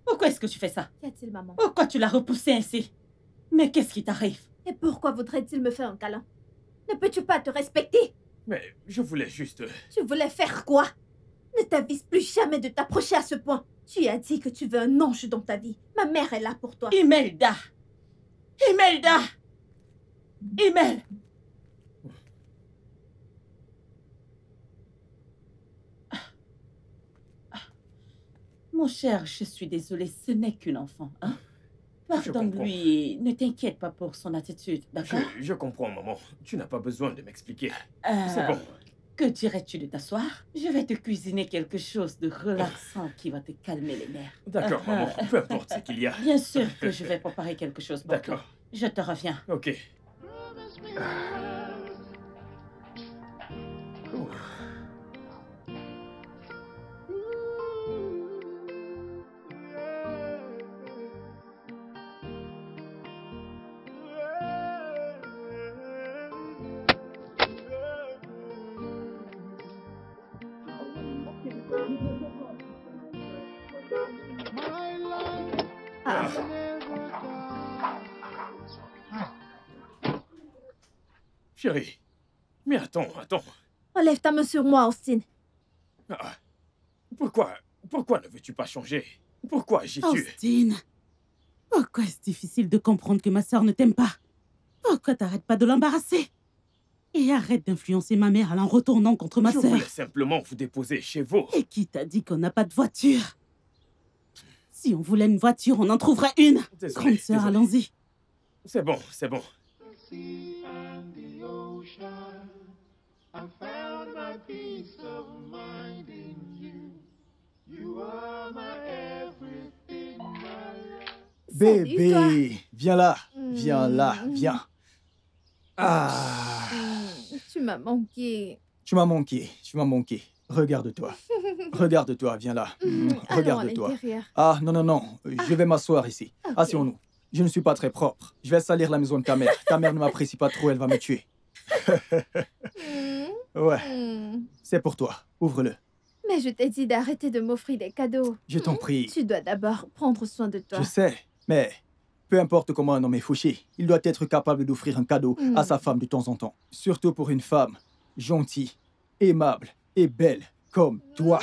Pourquoi est-ce que tu fais ça? Qu'y a-t-il, maman? Pourquoi tu l'as repoussé ainsi? Mais qu'est-ce qui t'arrive? Et pourquoi voudrait-il me faire un câlin? Ne peux-tu pas te respecter? mais je voulais juste... Tu voulais faire quoi? Ne t'avise plus jamais de t'approcher à ce point. Tu as dit que tu veux un ange dans ta vie. Ma mère est là pour toi. Imelda! Imelda! Imel! Mon cher, je suis désolée, ce n'est qu'une enfant, hein? Pardonne-lui et ne t'inquiète pas pour son attitude, d'accord? Je comprends, maman. Tu n'as pas besoin de m'expliquer. C'est Euh, bon. Que dirais-tu de t'asseoir? Je vais te cuisiner quelque chose de relaxant qui va te calmer les nerfs. D'accord, maman. Peu importe ce qu'il y a. Bien sûr que je vais préparer quelque chose pour toi. D'accord. Je te reviens. Ok. Promise me love. My life Ah, never dies. Chérie. Mais attends. relève ta main sur moi, Austin. Ah. Pourquoi ne veux-tu pas changer? Pourquoi, Jésus? Austin, pourquoi est-ce difficile de comprendre que ma sœur ne t'aime pas? Pourquoi t'arrêtes pas de l'embarrasser? Et arrête d'influencer ma mère en retournant contre ma Je sœur. voulais simplement vous déposer chez vous. Et qui t'a dit qu'on n'a pas de voiture? Si on voulait une voiture, on en trouverait une. Désolé, Grande sœur, désolé. allons-y. C'est bon. The sea and the ocean. I found my peace of mind in you. You are my everything, my life. Salut, toi. Bébé, viens là, viens. Ah, Tu m'as manqué. tu m'as manqué. Regarde-toi, viens là. Allons à Regarde-toi. l'intérieur. Ah, non, je vais m'asseoir ici. Ok. Asseyons-nous. Je ne suis pas très propre. Je vais salir la maison de ta mère. Ta mère ne m'apprécie pas trop, elle va me tuer. Ouais, c'est pour toi. Ouvre-le. Mais je t'ai dit d'arrêter de m'offrir des cadeaux. Je t'en prie. Tu dois d'abord prendre soin de toi. Je sais, mais peu importe comment un homme est fauché, il doit être capable d'offrir un cadeau à sa femme de temps en temps. Surtout pour une femme gentille, aimable et belle comme toi.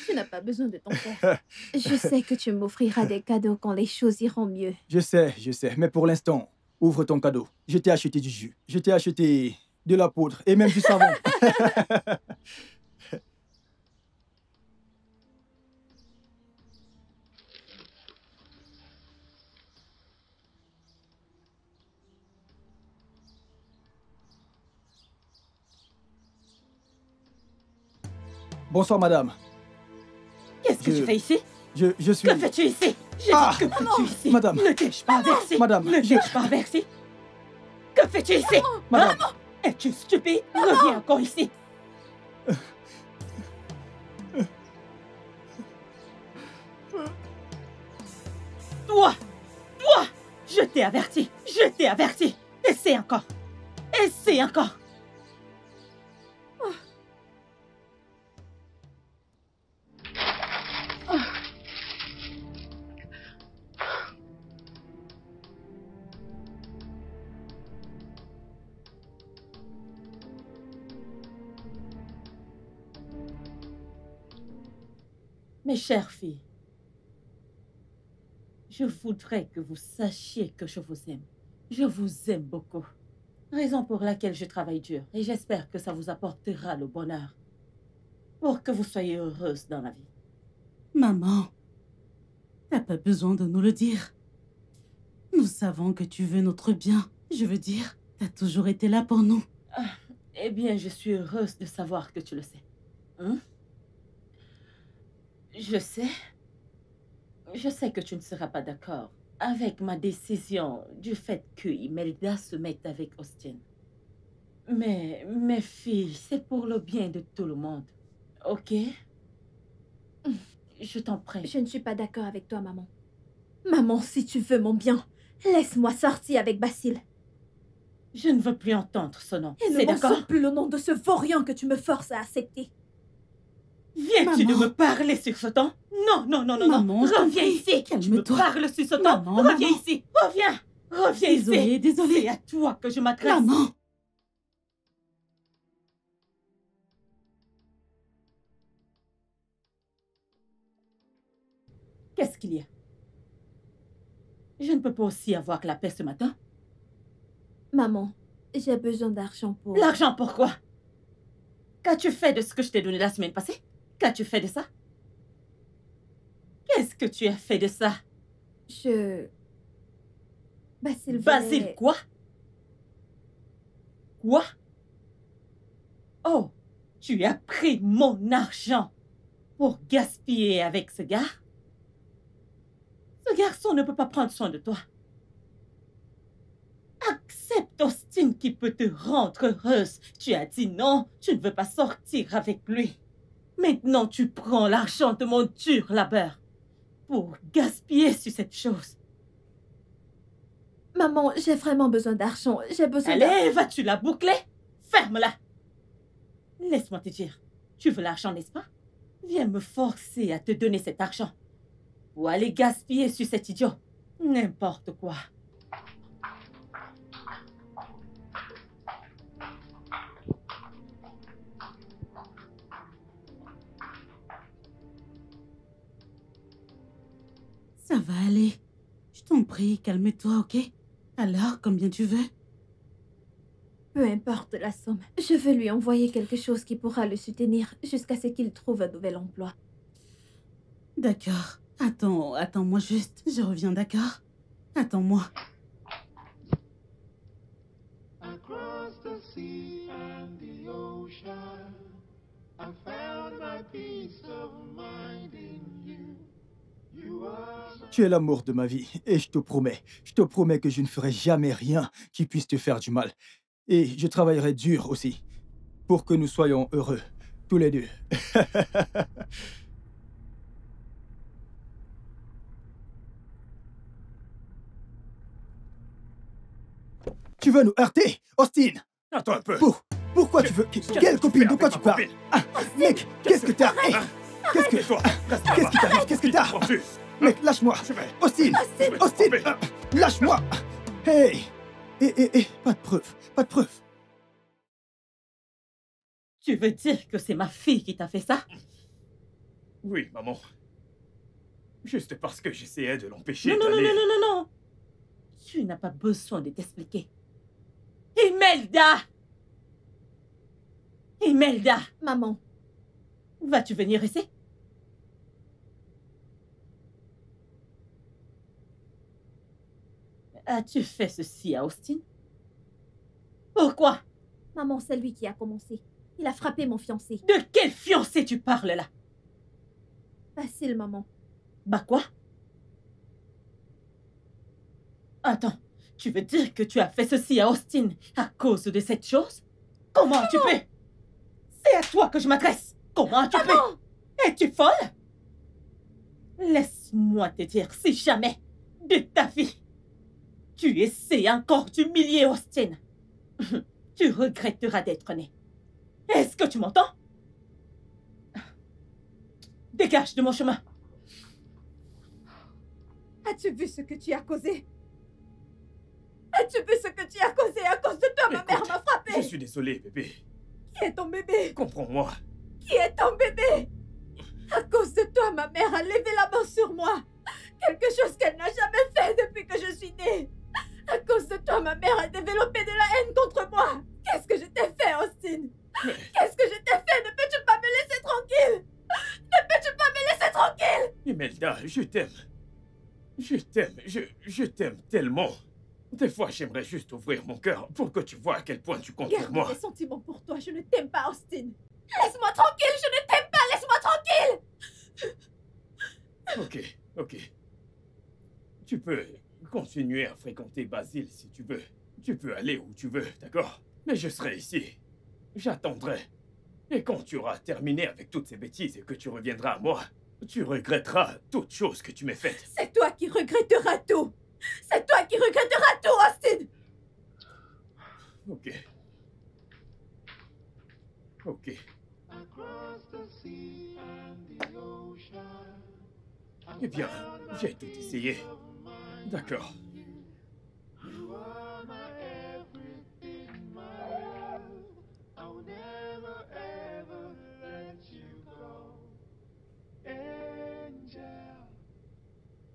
Tu n'as pas besoin de ton père. Je sais que tu m'offriras des cadeaux quand les choses iront mieux. Je sais, mais pour l'instant, ouvre ton cadeau. Je t'ai acheté du jus, je t'ai acheté de la poudre et même du savon. Bonsoir, madame. Qu'est-ce que Je- tu fais ici? Je suis... Que fais-tu ici? J'ai Ah, dit, que fais-tu ici? madame. Ne t'ai-je pas averti? Madame, Ne t'ai-je pas averti? Que fais-tu ici? Madame, Es-tu stupide? Reviens encore ici. Toi! Je t'ai averti! Essaie encore! Mes chères filles, je voudrais que vous sachiez que je vous aime. Je vous aime beaucoup. Raison pour laquelle je travaille dur et j'espère que ça vous apportera le bonheur pour que vous soyez heureuse dans la vie. Maman, t'as pas besoin de nous le dire. Nous savons que tu veux notre bien. Je veux dire, t'as toujours été là pour nous. Eh bien, je suis heureuse de savoir que tu le sais. Hein? Je sais que tu ne seras pas d'accord avec ma décision du fait que Imelda se mette avec Austin. Mais, mes filles, c'est pour le bien de tout le monde. Ok? Je t'en prie. Je ne suis pas d'accord avec toi, maman. Maman, si tu veux mon bien, laisse-moi sortir avec Basile. Je ne veux plus entendre ce nom. Et ne C'est d'accord? mentionne plus le nom de ce vaurien que tu me forces à accepter. Viens-tu de Maman. me parler sur ce ton? Non. Maman, je t'en Reviens prie, ici. Tu me calme-toi. parles sur ce ton? Maman, Reviens maman. ici. Reviens ici. Désolée. C'est à toi que je m'adresse. Maman. Qu'est-ce qu'il y a? Je ne peux pas aussi avoir la paix ce matin. Maman, j'ai besoin d'argent pour... L'argent, pourquoi? Qu'as-tu fait de ce que je t'ai donné la semaine passée? Qu'as-tu fait de ça? Qu'est-ce que tu as fait de ça? Basile Basile voulait... quoi? Quoi? Oh, tu as pris mon argent pour gaspiller avec ce gars? Ce garçon ne peut pas prendre soin de toi. Accepte Austin qui peut te rendre heureuse. Tu as dit non, tu ne veux pas sortir avec lui. Maintenant, tu prends l'argent de mon dur labeur pour gaspiller sur cette chose. Maman, j'ai vraiment besoin d'argent. J'ai besoin Allez, vas-tu la boucler? Ferme-la. Laisse-moi te dire, tu veux l'argent, n'est-ce pas? Viens me forcer à te donner cet argent ou aller gaspiller sur cet idiot. N'importe quoi. Ça va aller. Je t'en prie, calme-toi, ok? Alors, combien tu veux? Peu importe la somme. Je veux lui envoyer quelque chose qui pourra le soutenir jusqu'à ce qu'il trouve un nouvel emploi. D'accord. Attends-moi juste. Je reviens, d'accord? Attends-moi. Across the sea and the ocean, I found my peace of mind in you. You are my... Tu es l'amour de ma vie et je te promets que je ne ferai jamais rien qui puisse te faire du mal. Et je travaillerai dur aussi pour que nous soyons heureux, tous les deux. Tu veux nous heurter, Austin? Attends un peu. Pourquoi tu veux... Quelle copine? De quoi tu parles? Ah, mec, qu'est-ce que t'as? Qu'est-ce que... Qu'est-ce qui t'arrive? Qu'est-ce que t'as? Mec, lâche-moi. Austin, lâche-moi. Hey. Pas de preuve, pas de preuve. Tu veux dire que c'est ma fille qui t'a fait ça? Oui, maman. Juste parce que j'essayais de l'empêcher Non. Tu n'as pas besoin de t'expliquer. Imelda! Maman, Vas-tu venir ici? As-tu fait ceci à Austin? Pourquoi? maman, c'est lui qui a commencé. Il a frappé mon fiancé. De quel fiancé tu parles là? Basile, maman. Bah quoi? Attends, tu veux dire que tu as fait ceci à Austin à cause de cette chose? Comment tu peux? C'est à toi que je m'adresse. Comment tu peux? Es-tu folle? Laisse-moi te dire, si jamais de ta vie tu essaies encore d'humilier Austin, tu regretteras d'être né. Est-ce que tu m'entends? Dégage de mon chemin. As-tu vu ce que tu as causé? As-tu vu ce que tu as causé à cause de toi? Ma mère m'a frappé. Je suis désolé, bébé. Qui est ton bébé? Comprends-moi. Qui est ton bébé? À cause de toi, ma mère a levé la main sur moi. Quelque chose qu'elle n'a jamais fait depuis que je suis née. À cause de toi, ma mère a développé de la haine contre moi. Qu'est-ce que je t'ai fait, Austin? Qu'est-ce que je t'ai fait? Ne peux-tu pas me laisser tranquille? Ne peux-tu pas me laisser tranquille? Imelda, je t'aime. Je t'aime tellement. Des fois, j'aimerais juste ouvrir mon cœur pour que tu vois à quel point tu comptes pour Garde moi. mes sentiments pour toi. Je ne t'aime pas, Austin. Laisse-moi tranquille. Je ne t'aime pas. Laisse-moi tranquille. Ok. Tu peux continuer à fréquenter Basile si tu veux. Tu peux aller où tu veux, d'accord? Mais je serai ici. J'attendrai. Et quand tu auras terminé avec toutes ces bêtises et que tu reviendras à moi, tu regretteras toutes choses que tu m'as faites. C'est toi qui regretteras tout. C'est toi qui regretteras tout, Austin. Ok. Across the sea and the ocean, Eh bien, j'ai tout essayé. D'accord. you are my everything, my love. I'll never ever let you go. Angel.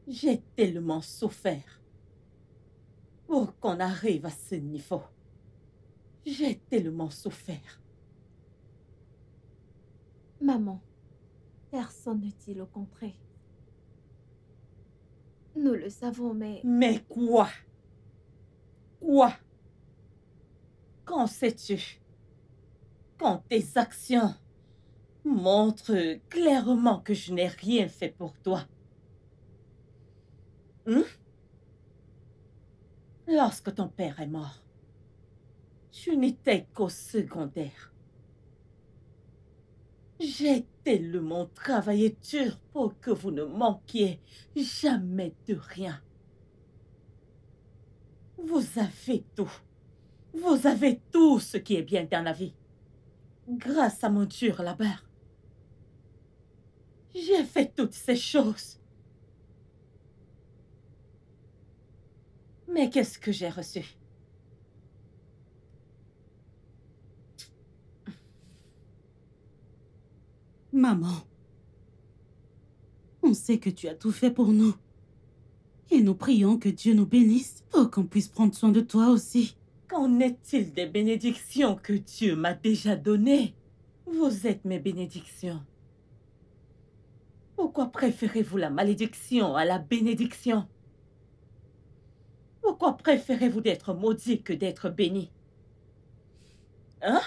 J'ai tellement souffert pour qu'on arrive à ce niveau. J'ai tellement souffert. Maman, personne ne dit le contraire. Nous le savons, mais... Mais quoi? Quoi? Qu'en sais-tu? Quand tes actions montrent clairement que je n'ai rien fait pour toi. Lorsque ton père est mort, tu n'étais qu'au secondaire. J'ai tellement travaillé dur pour que vous ne manquiez jamais de rien. Vous avez tout. Vous avez tout ce qui est bien dans la vie. Grâce à mon dur labeur. J'ai fait toutes ces choses. Mais qu'est-ce que j'ai reçu? Maman, on sait que tu as tout fait pour nous. Et nous prions que Dieu nous bénisse pour qu'on puisse prendre soin de toi aussi. Qu'en est-il des bénédictions que Dieu m'a déjà données? Vous êtes mes bénédictions. Pourquoi préférez-vous la malédiction à la bénédiction? Pourquoi préférez-vous d'être maudit que d'être béni? Hein?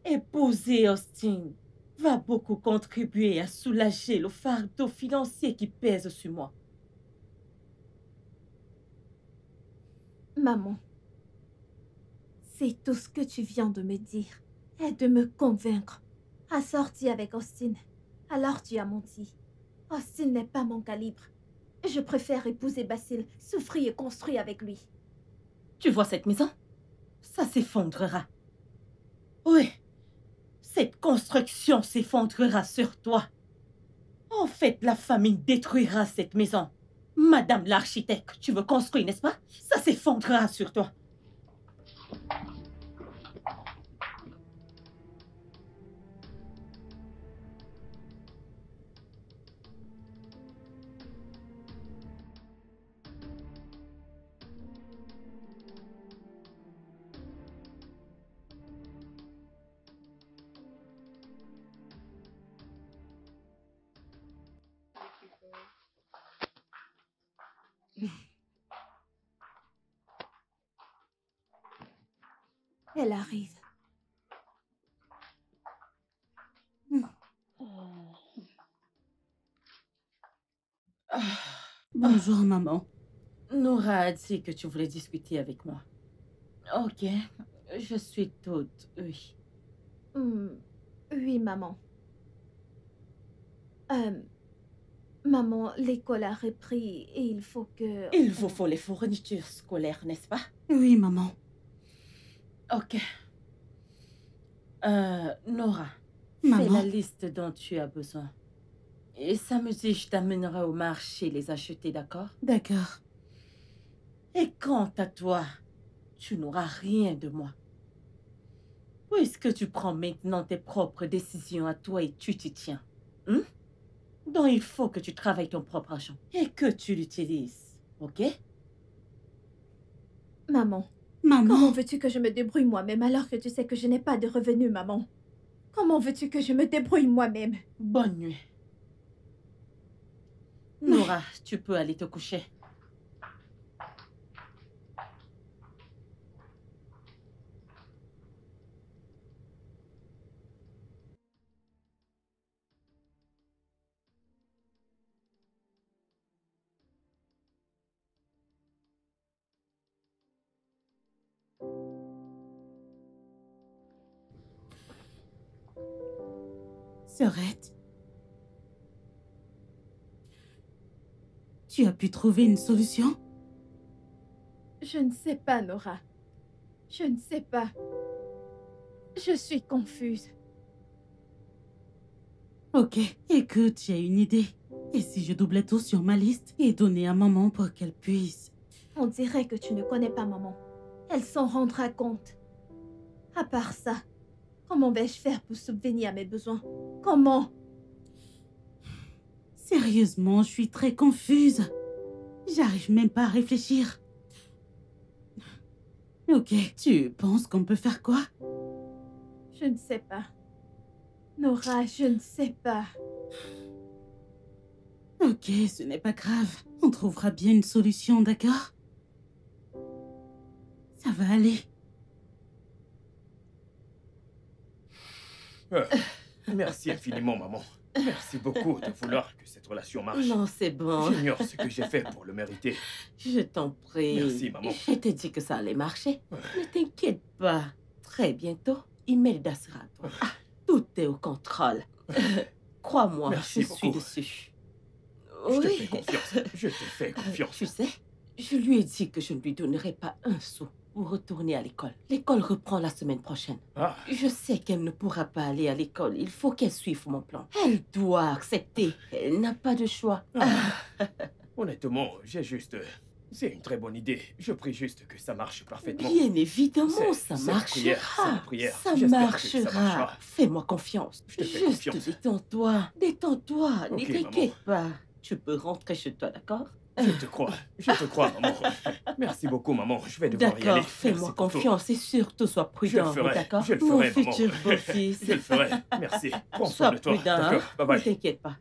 Épouser Austin va beaucoup contribuer à soulager le fardeau financier qui pèse sur moi. Maman, c'est tout ce que tu viens de me dire et de me convaincre à sortir avec Austin. Alors tu as menti. Austin n'est pas mon calibre. Je préfère épouser Basile, souffrir et construire avec lui. Tu vois cette maison? Ça s'effondrera. Oui, cette construction s'effondrera sur toi. En fait, la famine détruira cette maison. Madame l'architecte, tu veux construire, n'est-ce pas? Ça s'effondrera sur toi. Elle arrive. Bonjour, maman. Nora a dit que tu voulais discuter avec moi. Ok, je suis toute oui. Oui, maman. Maman, l'école a repris et il faut que... Il vous faut les fournitures scolaires, n'est-ce pas? Oui, maman. Ok. Nora, Maman. fais la liste dont tu as besoin. Et samedi, je t'amènerai au marché les acheter, d'accord? D'accord. Et quant à toi, tu n'auras rien de moi. Puisque tu prends maintenant tes propres décisions à toi et tu t'y tiens. Donc il faut que tu travailles ton propre argent et que tu l'utilises, ok? Maman. Maman. Comment veux-tu que je me débrouille moi-même alors que tu sais que je n'ai pas de revenus, maman? Comment veux-tu que je me débrouille moi-même? Bonne nuit. Nora, tu peux aller te coucher. Sœurette, tu as pu trouver une solution? Je ne sais pas, Nora. Je ne sais pas. Je suis confuse. Ok, écoute, j'ai une idée. Et si je doublais tout sur ma liste et donnais à maman pour qu'elle puisse... On dirait que tu ne connais pas maman. Elle s'en rendra compte. À part ça, comment vais-je faire pour subvenir à mes besoins? Comment? Sérieusement, je suis très confuse. J'arrive même pas à réfléchir. Ok, tu penses qu'on peut faire quoi? Je ne sais pas. Nora, je ne sais pas. Ok, ce n'est pas grave. On trouvera bien une solution, d'accord? Ça va aller. Merci infiniment, maman. Merci beaucoup de vouloir que cette relation marche. Non, c'est bon. J'ignore ce que j'ai fait pour le mériter. Je t'en prie. Merci, maman. Je t'ai dit que ça allait marcher. Ne t'inquiète pas. Très bientôt, Imelda sera à toi. Ah, tout est au contrôle. Crois-moi, Merci je suis beaucoup. dessus. Je te Oui. fais confiance. Je te fais confiance. Tu sais, je lui ai dit que je ne lui donnerai pas un sou pour retourner à l'école. L'école reprend la semaine prochaine. Ah, Je sais qu'elle ne pourra pas aller à l'école. Il faut qu'elle suive mon plan. Elle doit accepter. Elle n'a pas de choix. honnêtement, j'ai juste... C'est une très bonne idée. Je prie juste que ça marche parfaitement. Bien évidemment, C'est ça la prière, c'est la marchera. prière. Ça J'espère que ça marchera. marchera. Fais-moi confiance. Je te fais Juste confiance. détends-toi. Détends-toi. Ok, Ne t'inquiète pas. Tu peux rentrer chez toi, d'accord? Je te crois. Je te crois, maman. Merci beaucoup, maman. Je vais devoir y aller. D'accord, Merci fais-moi pour tout. confiance et surtout sois Je le prudent, ferai. d'accord? Je le Mon ferai, maman. futur beau-fils. Je le ferai. Merci. Prends soin Sois de toi. prudent, hein? D'accord. Bye bye. Ne t'inquiète pas.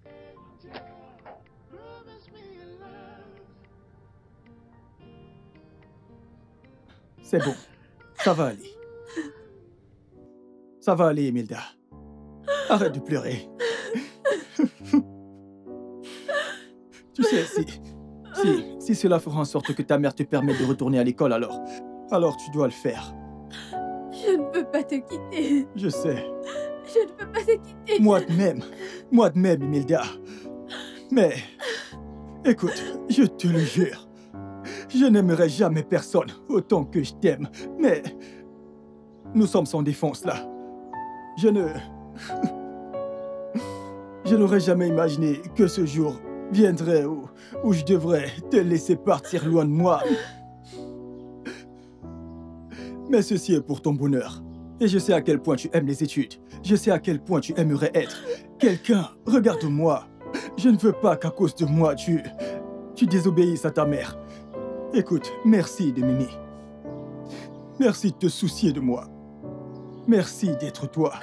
Promise me a love. C'est bon. Ça va aller. Ça va aller, Imelda. Arrête de pleurer. Tu sais, si cela fera en sorte que ta mère te permette de retourner à l'école, alors tu dois le faire. Je ne peux pas te quitter. Je sais. Je ne peux pas te quitter. Moi de même, Imelda. Mais, écoute, je te le jure, je n'aimerai jamais personne autant que je t'aime. Mais, nous sommes sans défense là. Je n'aurais jamais imaginé que ce jour viendrait où je devrais te laisser partir loin de moi. Mais ceci est pour ton bonheur. Et je sais à quel point tu aimes les études. Je sais à quel point tu aimerais être quelqu'un. Regarde-moi. Je ne veux pas qu'à cause de moi, tu désobéisses à ta mère. Écoute, merci de m'aimer. Merci de te soucier de moi. Merci d'être toi.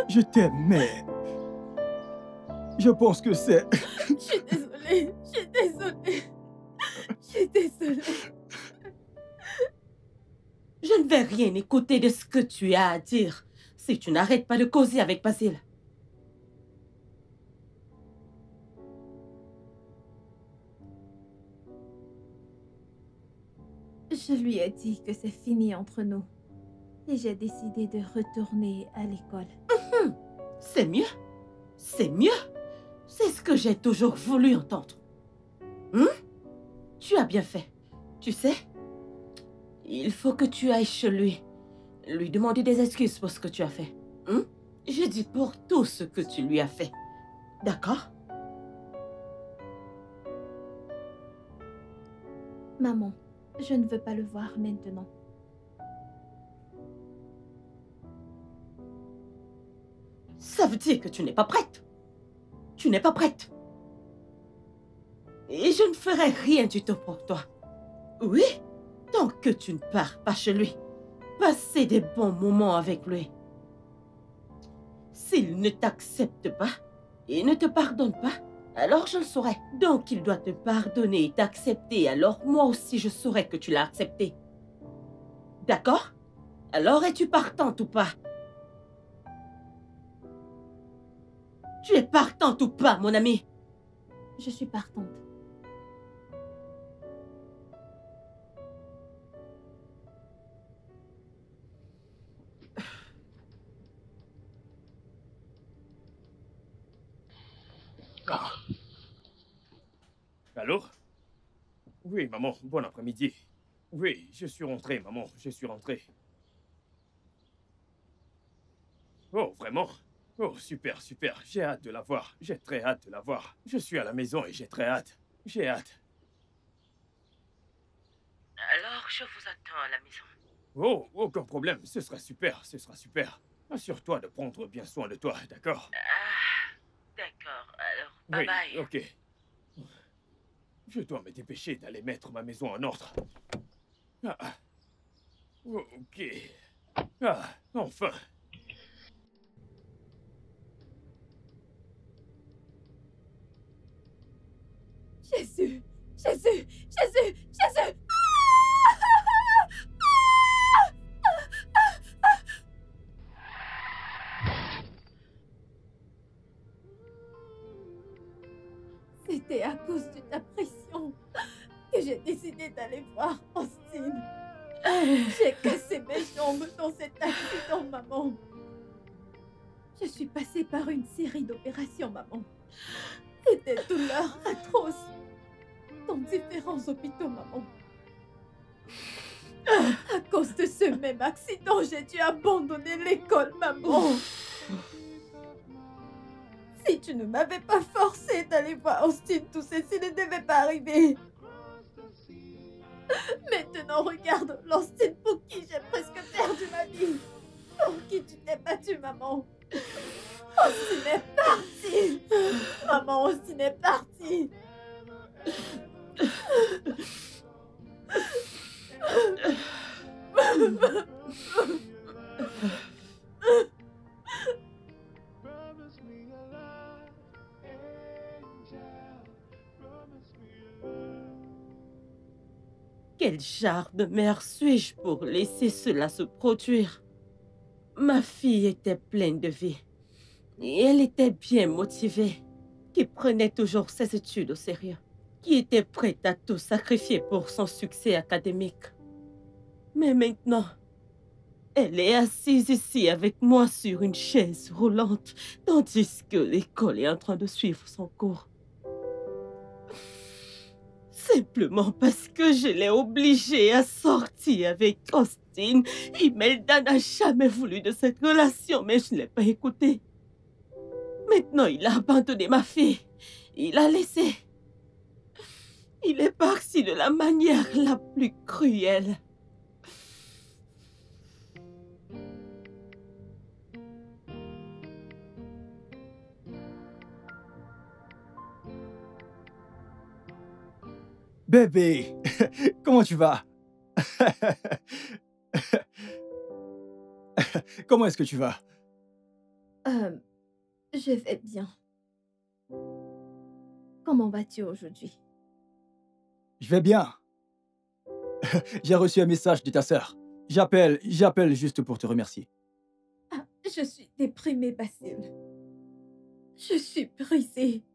Je t'aime, mais... Je pense que c'est... Je suis désolée. Je suis désolée. Je suis désolée. Je ne vais rien écouter de ce que tu as à dire si tu n'arrêtes pas de causer avec Basile. Je lui ai dit que c'est fini entre nous. Et j'ai décidé de retourner à l'école. C'est mieux. C'est mieux. C'est ce que j'ai toujours voulu entendre. Tu as bien fait. Tu sais, il faut que tu ailles chez lui. Lui demander des excuses pour ce que tu as fait. Je dis pour tout ce que tu lui as fait. D'accord? Maman, je ne veux pas le voir maintenant. Ça veut dire que tu n'es pas prête. Tu n'es pas prête. Et je ne ferai rien du tout pour toi. Oui, tant que tu ne pars pas chez lui. Passer des bons moments avec lui. S'il ne t'accepte pas et ne te pardonne pas, alors je le saurai. Donc il doit te pardonner et t'accepter. Alors moi aussi je saurai que tu l'as accepté. D'accord? Alors es-tu partante ou pas? Tu es partante ou pas, mon ami? Je suis partante. Ah. Allô? Oui, maman, bon après-midi. Oui, je suis rentré, maman, je suis rentré. Oh, vraiment? Oh, super, super, j'ai hâte de la voir. J'ai très hâte de la voir. Je suis à la maison et j'ai très hâte. J'ai hâte. Alors, je vous attends à la maison. Oh, aucun problème, ce sera super, ce sera super. Assure-toi de prendre bien soin de toi, d'accord? Ah, d'accord. Alors, bye Oui, bye. ok. Je dois me dépêcher d'aller mettre ma maison en ordre. Ah. Ok. Ah, enfin. Jésus, Jésus, Jésus, Jésus. C'était à cause de ta pression que j'ai décidé d'aller voir Austin. J'ai cassé mes jambes dans cet accident, maman. Je suis passée par une série d'opérations, maman. Et des douleurs atroces dans différents hôpitaux, maman. À cause de ce même accident, j'ai dû abandonner l'école, maman. Si tu ne m'avais pas forcé d'aller voir Austin, tout ceci ne devait pas arriver. Maintenant, regarde l'Austin pour qui j'ai presque perdu ma vie. Pour qui tu t'es battue, maman. Austin est parti. Maman, Austin est parti. Promise me a love, angel. Promise me a love. Quel genre de mère suis-je pour laisser cela se produire? Ma fille était pleine de vie. Et elle était bien motivée, qui prenait toujours ses études au sérieux, qui était prête à tout sacrifier pour son succès académique. Mais maintenant, elle est assise ici avec moi sur une chaise roulante, tandis que l'école est en train de suivre son cours. Simplement parce que je l'ai obligée à sortir avec Austin. Imelda n'a jamais voulu de cette relation, mais je ne l'ai pas écouté. Maintenant, il a abandonné ma fille. Il a laissé. Il est parti de la manière la plus cruelle. Bébé, comment tu vas? Comment est-ce que tu vas? Je vais bien. Comment vas-tu aujourd'hui? Je vais bien. J'ai reçu un message de ta sœur. J'appelle juste pour te remercier. Ah, je suis déprimée, Basile. Je suis brisée.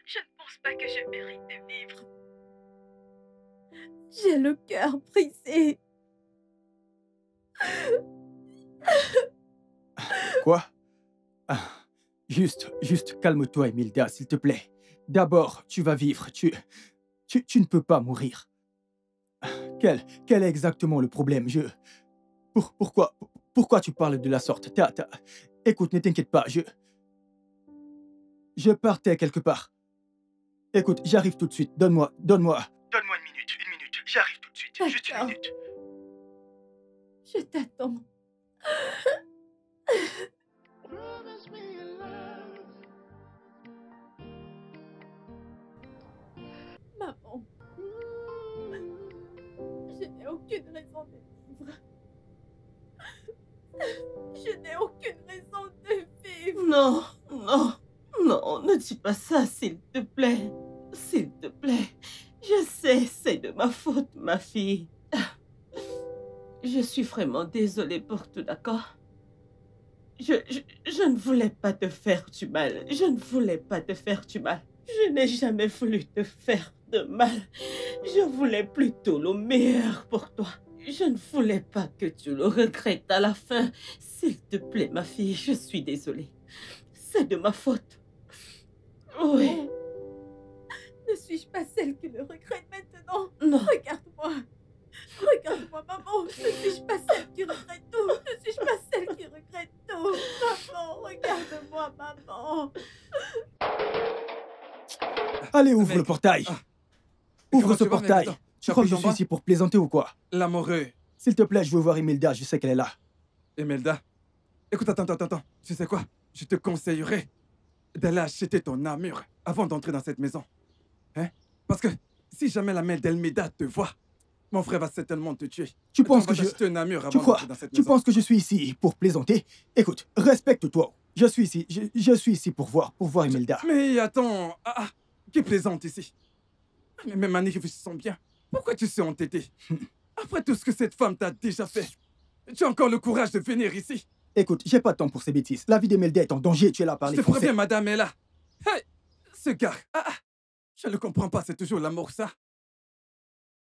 Je ne pense pas que je mérite de vivre. J'ai le cœur brisé. Quoi? Juste calme-toi, Imelda, s'il te plaît. D'abord, tu vas vivre. Tu ne peux pas mourir. Quel est exactement le problème? Pourquoi tu parles de la sorte? Écoute, ne t'inquiète pas, je partais quelque part. Écoute, j'arrive tout de suite. Donne-moi une minute. J'arrive tout de suite. Juste une minute. Je t'attends. Promise me a love. Maman, je n'ai aucune raison de vivre. Je n'ai aucune raison de vivre. Non, non, non, ne dis pas ça, s'il te plaît. S'il te plaît. Je sais, c'est de ma faute, ma fille. Je suis vraiment désolée pour tout, d'accord? Je ne voulais pas te faire du mal. Je ne voulais pas te faire du mal. Je n'ai jamais voulu te faire de mal. Je voulais plutôt le meilleur pour toi. Je ne voulais pas que tu le regrettes à la fin. S'il te plaît, ma fille, je suis désolée. C'est de ma faute. Oui. Ne suis-je pas celle qui le regrette maintenant? Non. Regarde-moi. Regarde-moi, maman. Ne suis-je pas celle qui regrette tout? Ne suis-je pas celle qui regrette tout? Maman, regarde-moi, maman. Allez, ouvre Mec. le portail. Comment Ouvre ce tu vas, mec? portail. Attends, Tu crois que je appuyé suis en bas? ici pour plaisanter ou quoi? L'amoureux. S'il te plaît, je veux voir Imelda. Je sais qu'elle est là. Imelda, écoute, attends. Tu sais quoi? Je te conseillerais d'aller acheter ton armure avant d'entrer dans cette maison. Hein? Parce que si jamais la mère d'Elmeda te voit, mon frère va certainement te tuer. Tu penses On va que je... t'acheter une armure avant Tu crois? d'entrer dans cette Tu maison. penses que je suis ici pour plaisanter? Écoute, respecte-toi. Je suis ici pour voir Imelda. Mais attends, qui plaisante ici. Mais même Annie réfléchissant bien, pourquoi tu sais entêté? Après tout ce que cette femme t'a déjà fait, tu as encore le courage de venir ici? Écoute, j'ai pas de temps pour ces bêtises. La vie d'Emelda est en danger, tu es là à Je parler te français. préviens, madame est là. Hey, ce gars, je ne comprends pas, c'est toujours l'amour, ça.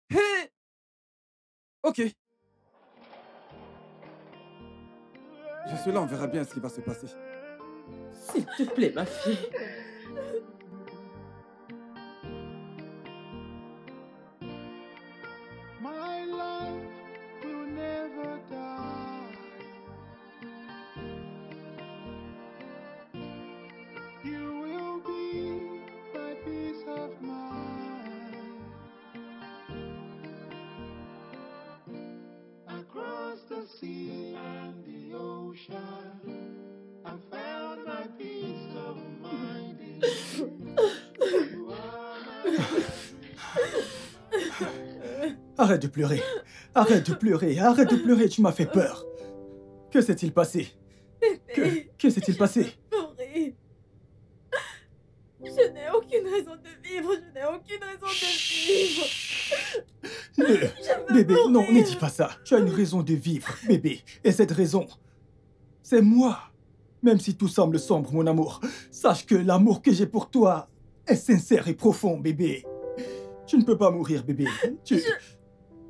Hey! Ok. Je suis là, on verra bien ce qui va se passer. S'il te plaît, ma fille. My love will never die. You will be my peace of mind. Across the sea and the ocean, I found my peace of mind in you. You are my Arrête de pleurer. Arrête de pleurer. Arrête de pleurer, tu m'as fait peur. Que s'est-il passé? Que s'est-il passé? Pleurer. Je n'ai aucune raison de vivre. Je n'ai aucune raison de vivre. Bébé, mourir. non, ne dis pas ça. Tu as une raison de vivre, bébé. Et cette raison, c'est moi. Même si tout semble sombre, mon amour, sache que l'amour que j'ai pour toi est sincère et profond, bébé. Tu ne peux pas mourir, bébé.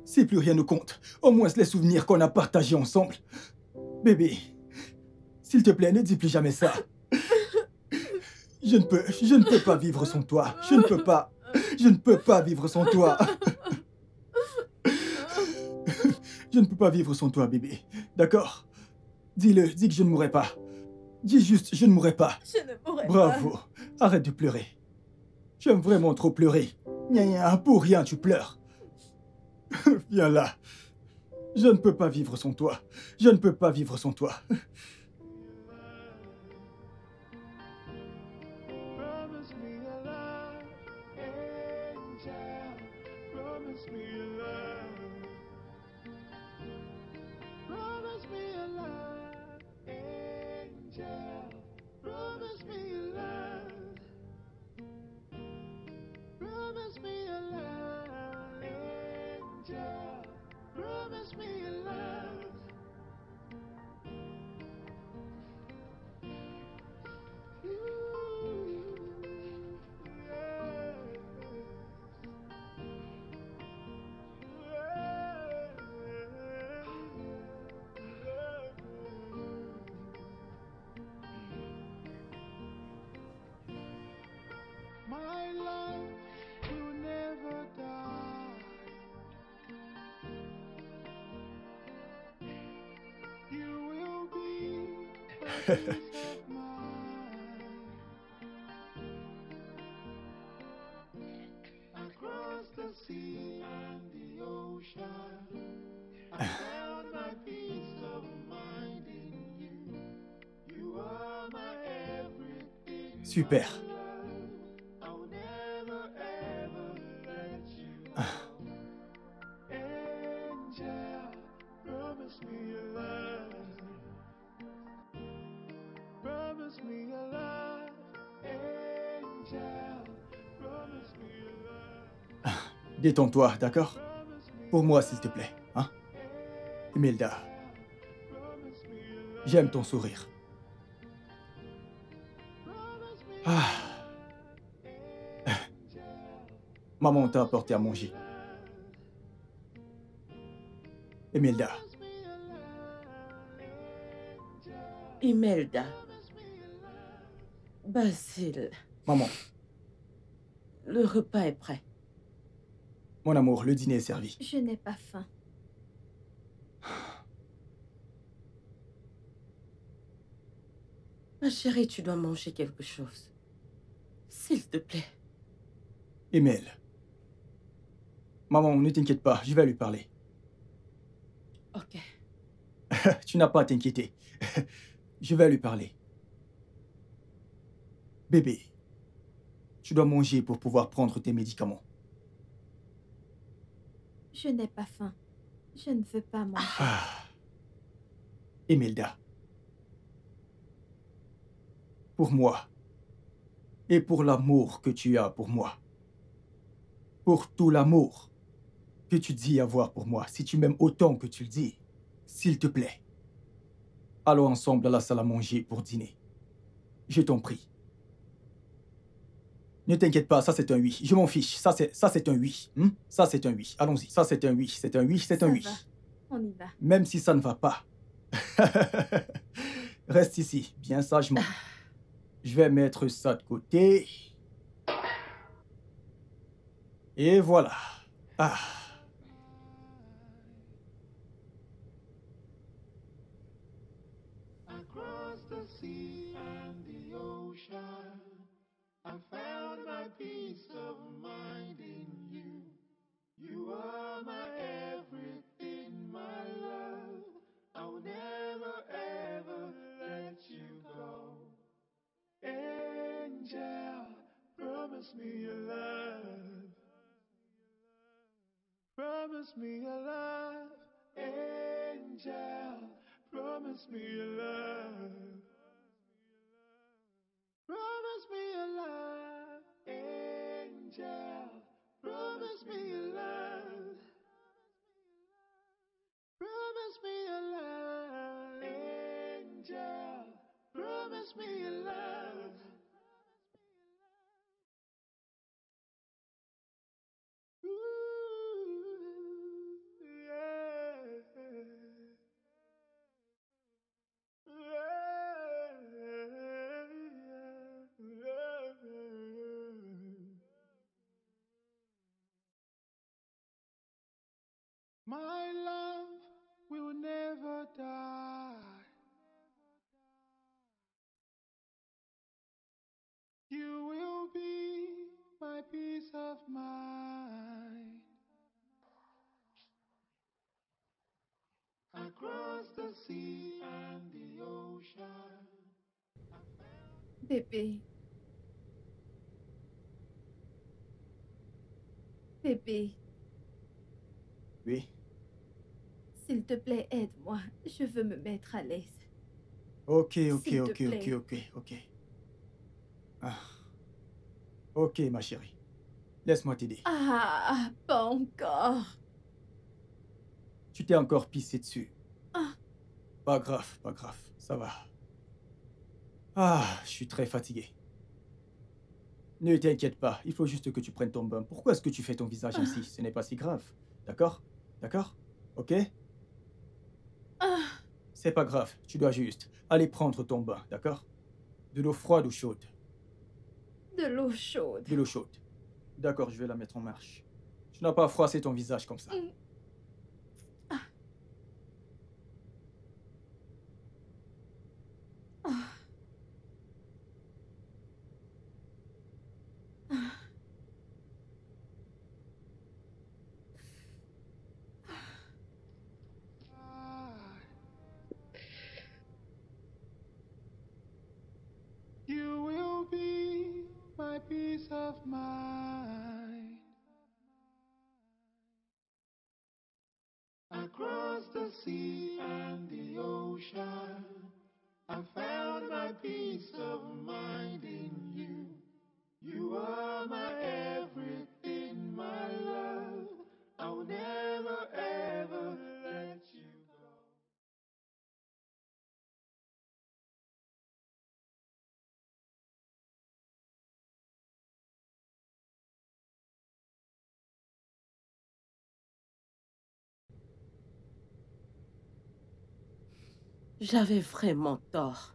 Si plus rien ne compte, au moins les souvenirs qu'on a partagés ensemble. Bébé, s'il te plaît, ne dis plus jamais ça. Je ne peux pas vivre sans toi. Je ne peux pas vivre sans toi. Je ne peux pas vivre sans toi, bébé. D'accord? Dis-le, dis que je ne mourrai pas. Dis juste, je ne mourrai pas. Je ne mourrai pas. Bravo. Arrête de pleurer. Tu aimes vraiment trop pleurer. Gna, pour rien, tu pleures. Viens là. Je ne peux pas vivre sans toi. Je ne peux pas vivre sans toi. Promise me a love, angel. Promise me a love. Promise me a love, angel. Promise me a love. Promise me a love, angel. Promise me a love. My love will never die. You will be my peace of mind. Across the sea and the ocean, I found my peace of mind in you. You are my everything. Super. I'll never ever let you go. Angel, promise me a love. Promise me a love. Angel, promise me a love. Détends-toi, d'accord? Pour moi, s'il te plaît, hein? Imelda, j'aime ton sourire. Ah. Maman t'a apporté à manger. Imelda, Imelda. Basile, maman, le repas est prêt. mon amour, le dîner est servi. Je n'ai pas faim. Ma chérie, tu dois manger quelque chose. S'il te plaît. Emel. Maman, ne t'inquiète pas, je vais lui parler. Ok. Tu n'as pas à t'inquiéter. Je vais lui parler. Bébé, tu dois manger pour pouvoir prendre tes médicaments. Je n'ai pas faim. Je ne veux pas manger. Imelda. Pour moi, et pour l'amour que tu as pour moi. Pour tout l'amour que tu dis avoir pour moi. Si tu m'aimes autant que tu le dis, s'il te plaît, allons ensemble à la salle à manger pour dîner. Je t'en prie. Ne t'inquiète pas, ça c'est un oui. Je m'en fiche. Ça c'est un oui. Ça c'est un oui. Allons-y. Ça c'est un oui. C'est un oui. C'est un oui. Ça va. On y va. Même si ça ne va pas. Reste ici, bien sagement. Je vais mettre ça de côté. Et voilà. Ah. Across the sea and the ocean, I found my peace of mind in you. You are my everything, my love. I'll never ever let you go. Angel, promise me your love. Promise me your love. Angel, promise me your love. Promise me your love. Angel, promise me your love. Promise me your love. Angel, promise me your love. Ooh, yeah. My love will never die. You will be my peace of mind. Across the sea and the ocean. Bébé. Bébé, Oui. s'il te plaît, aide-moi. Je veux me mettre à l'aise. Ok. S'il te plaît. Ah. Ok, ma chérie. Laisse-moi t'aider. Ah, pas encore. Tu t'es encore pissé dessus. Ah. Pas grave, pas grave. Ça va. Ah, je suis très fatigué. Ne t'inquiète pas, il faut juste que tu prennes ton bain. Pourquoi est-ce que tu fais ton visage ainsi? Ce n'est pas si grave. D'accord? D'accord? Ok? Ah. C'est pas grave, tu dois juste aller prendre ton bain, d'accord? De l'eau froide ou chaude? De l'eau chaude. De l'eau chaude. D'accord, je vais la mettre en marche. Tu n'as pas froissé ton visage comme ça. Ah. Ah. Ah. You will be my peace of mind. Across the sea and the ocean, I found my peace of mind in you. You are my everything, my love. I'll never ever let you go. J'avais vraiment tort.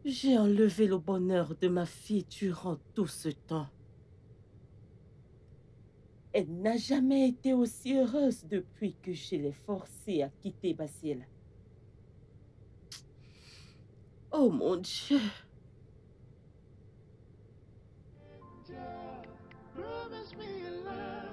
J'ai enlevé le bonheur de ma fille durant tout ce temps. Elle n'a jamais été aussi heureuse depuis que je l'ai forcée à quitter Basile. Oh mon Dieu! Promise me your love.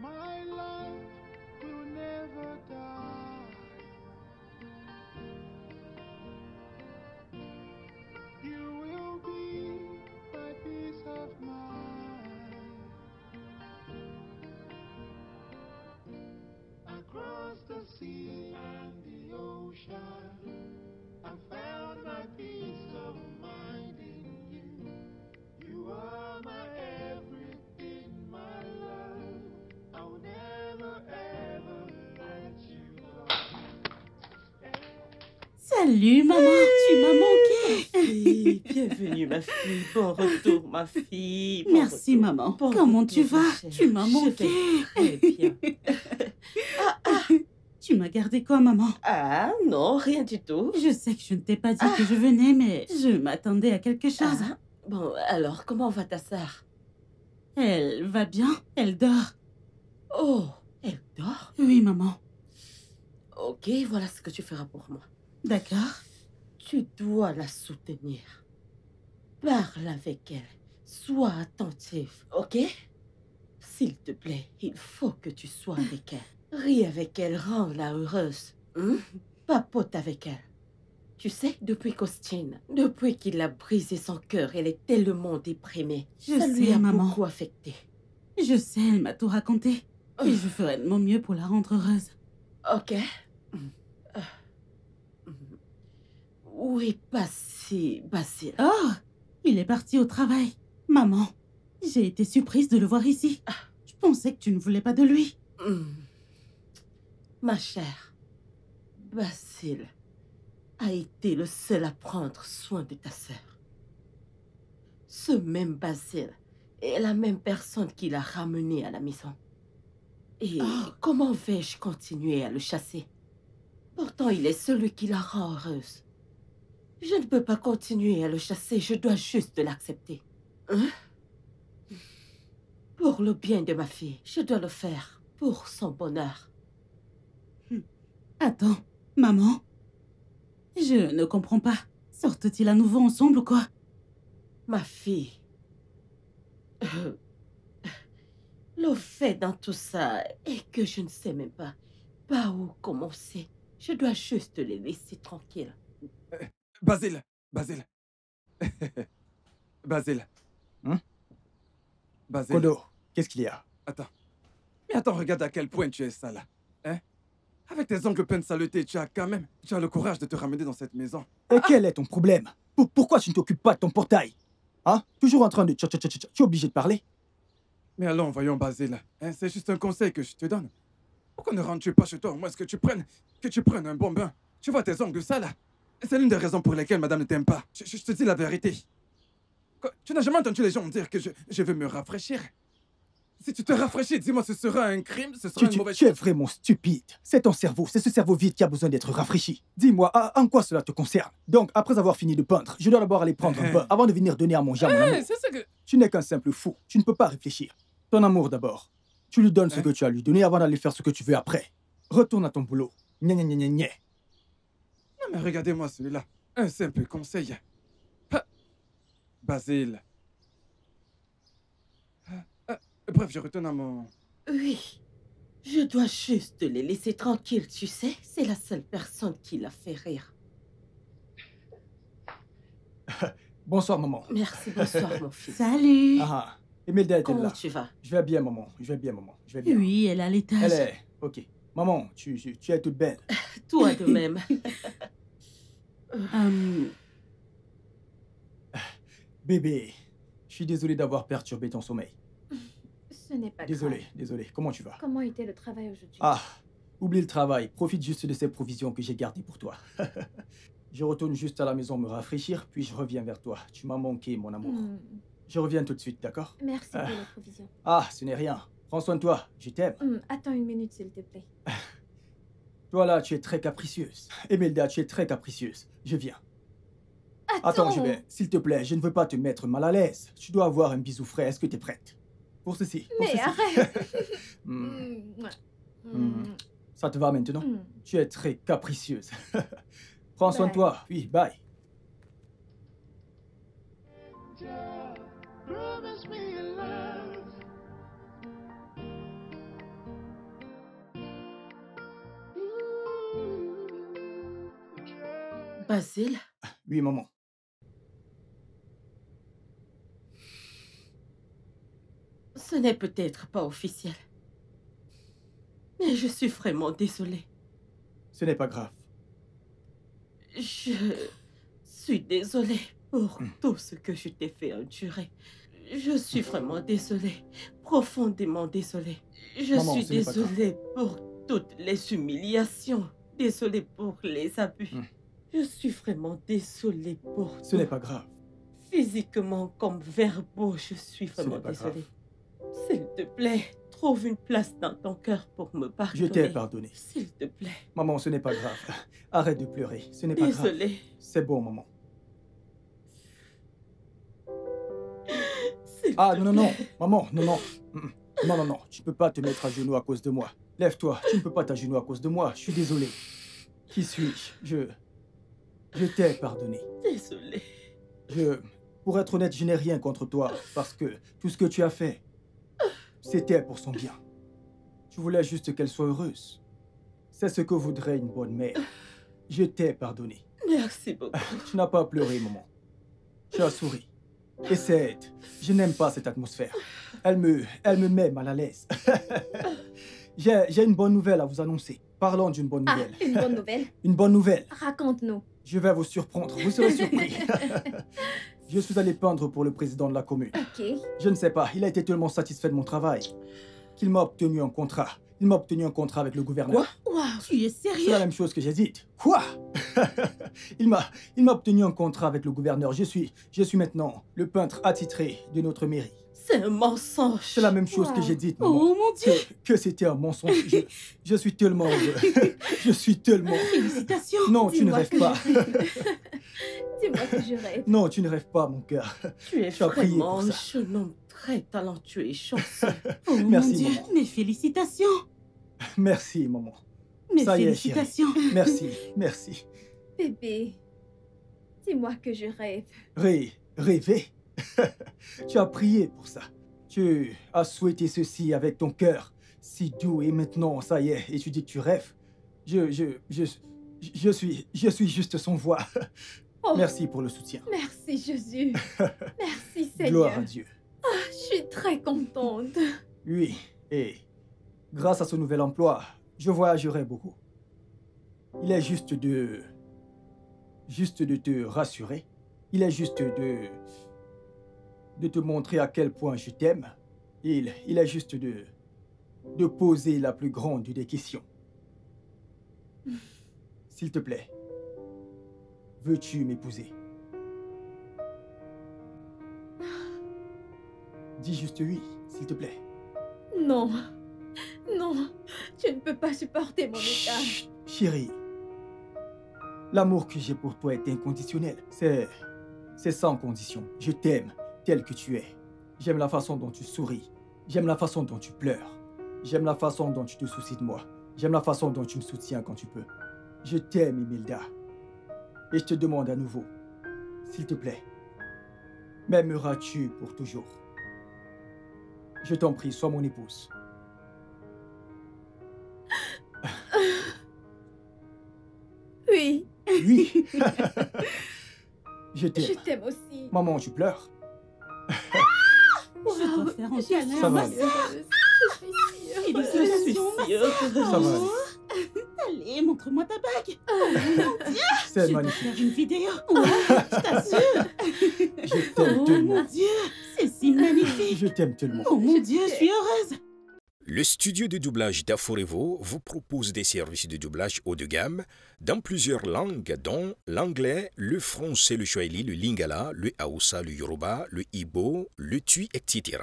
My love Salut, maman. Tu m'as manqué. Oui, bienvenue, ma fille. Bon retour, ma fille. Bon Merci, retour. maman. Bon Comment retour, tu vas? ma chère. Tu m'as Je manqué. vais très bien. Tu m'as gardé quoi, maman? Ah non, rien du tout. Je sais que je ne t'ai pas dit que je venais, mais je m'attendais à quelque chose. Ah, bon, alors, comment va ta sœur? Elle va bien? Elle dort? Oh, elle dort? Oui, maman. Ok, voilà ce que tu feras pour moi. D'accord. Tu dois la soutenir. Parle avec elle. Sois attentive, ok? S'il te plaît, il faut que tu sois avec elle. Ris avec elle, rends-la heureuse. Papote avec elle. Tu sais, depuis qu'Austin, depuis qu'il a brisé son cœur, elle est tellement déprimée. Je Ça lui sais, a maman. beaucoup affecté. Je sais, elle m'a tout raconté. Et je ferai de mon mieux pour la rendre heureuse. Ok. Où est Basile? Oh, il est parti au travail. Maman, j'ai été surprise de le voir ici. Je pensais que tu ne voulais pas de lui. Ma chère, Basile a été le seul à prendre soin de ta sœur. Ce même Basile est la même personne qui l'a ramené à la maison. Et comment vais-je continuer à le chasser? Pourtant, il est celui qui la rend heureuse. Je ne peux pas continuer à le chasser, je dois juste l'accepter. Hein? Pour le bien de ma fille, je dois le faire pour son bonheur. Attends, maman. Je ne comprends pas. Sortent-ils à nouveau ensemble ou quoi? Ma fille. Le fait dans tout ça est que je ne sais même pas par où commencer. Je dois juste les laisser tranquilles. Basile. Basile. Basile. Basile. Kodo, qu'est-ce qu'il y a? Attends. Mais attends, regarde à quel point tu es sale. Hein? Avec tes ongles pleins de saleté, tu as le courage de te ramener dans cette maison. Et quel est ton problème? Pourquoi tu ne t'occupes pas de ton portail? Hein? Toujours en train de tu es obligé de parler? Mais allons, voyons, Basile. Hein, c'est juste un conseil que je te donne. Pourquoi ne rentres-tu pas chez toi au moins que tu prennes un bon bain? Tu vois tes ongles sales? C'est l'une des raisons pour lesquelles madame ne t'aime pas. Je te dis la vérité. Tu n'as jamais entendu les gens dire que je veux me rafraîchir? Si tu te rafraîchis, dis-moi, ce sera un crime, ce sera une mauvaise Tu es chose. vraiment stupide. C'est ton cerveau, c'est ce cerveau vide qui a besoin d'être rafraîchi. Dis-moi, en quoi cela te concerne? Donc, après avoir fini de peindre, je dois d'abord aller prendre un bain avant de venir donner à manger à mon amour. C'est ça que... Tu n'es qu'un simple fou, tu ne peux pas réfléchir. Ton amour d'abord. Tu lui donnes ce que tu as lui donné avant d'aller faire ce que tu veux après. Retourne à ton boulot. Gna gna gna gna gna. Non mais regardez-moi celui-là. Un simple conseil. Basile. Bref, je retourne à mon... Oui, je dois juste les laisser tranquilles, tu sais. C'est la seule personne qui l'a fait rire. Bonsoir, maman. Merci, bonsoir, mon fils. Salut. Ah, Imelda est-elle Comment là? tu vas? Je vais bien, maman. Je vais bien, maman. Je vais bien. Oui, elle est à l'étage. Elle est... Ok. Maman, tu es toute belle. Toi de même. Bébé, je suis désolé d'avoir perturbé ton sommeil. Ce n'est pas Désolé, grave. désolé. Comment tu vas? Comment était le travail aujourd'hui? Ah, oublie le travail. Profite juste de ces provisions que j'ai gardées pour toi. Je retourne juste à la maison me rafraîchir, puis je reviens vers toi. Tu m'as manqué, mon amour. Je reviens tout de suite, d'accord? Merci pour la provision. Ah, ce n'est rien. Prends soin de toi. Je t'aime. Attends une minute, s'il te plaît. Toi là, tu es très capricieuse. Emelda, tu es très capricieuse. Je viens. Attends, je vais. S'il te plaît, je ne veux pas te mettre mal à l'aise. Tu dois avoir un bisou frais. Est-ce que tu es prête? Pour ceci. Pour Mais ceci. arrête. Ça te va maintenant? Tu es très capricieuse. Prends soin de Bye. toi. Oui, bye. Promise me a love. Basile, Oui, maman. ce n'est peut-être pas officiel. Mais je suis vraiment désolée. Ce n'est pas grave. Je suis désolée pour tout ce que je t'ai fait endurer. Je suis vraiment désolée, profondément désolée. Je Maman, suis ce n'est pas grave. désolée pour toutes les humiliations. Désolée pour les abus. Je suis vraiment désolée pour Ce tout. n'est pas grave. Physiquement comme verbaux, je suis vraiment n'est pas grave. désolée. S'il te plaît, trouve une place dans ton cœur pour me pardonner. Je t'ai pardonné. S'il te plaît. Maman, ce n'est pas grave. Arrête de pleurer. Ce n'est pas grave. Désolée. C'est bon, maman. S'il Ah, te non, non, non. plaît. Maman, non, non. Non, non, non. Tu ne peux pas te mettre à genoux à cause de moi. Lève-toi. Tu ne peux pas t'agenouiller à cause de moi. Je suis désolé. Qui suis-je? Je t'ai pardonné. Désolée. Pour être honnête, je n'ai rien contre toi. Parce que tout ce que tu as fait, c'était pour son bien. Tu voulais juste qu'elle soit heureuse. C'est ce que voudrait une bonne mère. Je t'ai pardonné. Merci beaucoup. Tu n'as pas pleuré, maman. Tu as souri. Et je n'aime pas cette atmosphère. Elle me met mal à l'aise. J'ai une bonne nouvelle à vous annoncer. Parlons d'une bonne Ah, nouvelle. une bonne nouvelle. Une bonne nouvelle. Raconte-nous. Je vais vous surprendre. Vous serez surpris. Je suis allé peindre pour le président de la commune. Ok. Je ne sais pas, il a été tellement satisfait de mon travail qu'il m'a obtenu un contrat. Il m'a obtenu un contrat avec le gouverneur. Quoi? Waouh, tu es C'est sérieux? la même chose que j'ai dite. Quoi? Il m'a obtenu un contrat avec le gouverneur. Je suis maintenant le peintre attitré de notre mairie. C'est un mensonge. C'est la même chose que j'ai dite, maman. Oh mon Dieu! Que c'était un mensonge. Je suis tellement heureux. Je suis tellement... Félicitations! Non, tu ne Dis-moi rêves que pas. Dis-moi que je rêve. Non, tu ne rêves pas, mon cœur. Tu es Tu as prié vraiment pour un ça. jeune homme très talentueux et chanceux. Oh Merci, mon Dieu! maman. Mes félicitations! Merci, maman. Mes Ça y est, félicitations! Merci, merci. Bébé, dis-moi que je rêve. Rêver. Tu as prié pour ça. Tu as souhaité ceci avec ton cœur si doux et maintenant, ça y est, et tu dis que tu rêves. Je suis juste sans voix. Oh, Merci pour le soutien. merci Jésus. Merci Seigneur. Gloire à Dieu. Je suis très contente. Oui, et grâce à ce nouvel emploi, je voyagerai beaucoup. Il est juste de te rassurer. Il est juste de te montrer à quel point je t'aime. Il est juste de poser la plus grande des questions. S'il te plaît, veux-tu m'épouser? Dis juste oui, s'il te plaît. Non, non, tu ne peux pas supporter mon état. Chut, chérie. L'amour que j'ai pour toi est inconditionnel. C'est sans condition. Je t'aime tel que tu es. J'aime la façon dont tu souris. J'aime la façon dont tu pleures. J'aime la façon dont tu te soucies de moi. J'aime la façon dont tu me soutiens quand tu peux. Je t'aime, Imelda. Et je te demande à nouveau, s'il te plaît, m'aimeras-tu pour toujours? Je t'en prie, sois mon épouse. Oui, Oui. Je je t'aime. t'aime aussi. Maman, tu pleures? Je dois faire un câlin Ça à va ma aller. sœur. Je suis si heureuse. Je suis Félicitations, ma si heureuse. Ça va aller. Allez, montre-moi ta bague. C'est Je dois magnifique. faire une vidéo. Ouais, je t'assure. Je t'aime Oh tellement. mon Dieu, c'est si magnifique. Je t'aime tellement. Oh mon Dieu, je suis heureuse. Le studio de doublage d'Aforevo vous propose des services de doublage haut de gamme dans plusieurs langues, dont l'anglais, le français, le swahili, le lingala, le haoussa, le yoruba, le igbo, le tui, etc.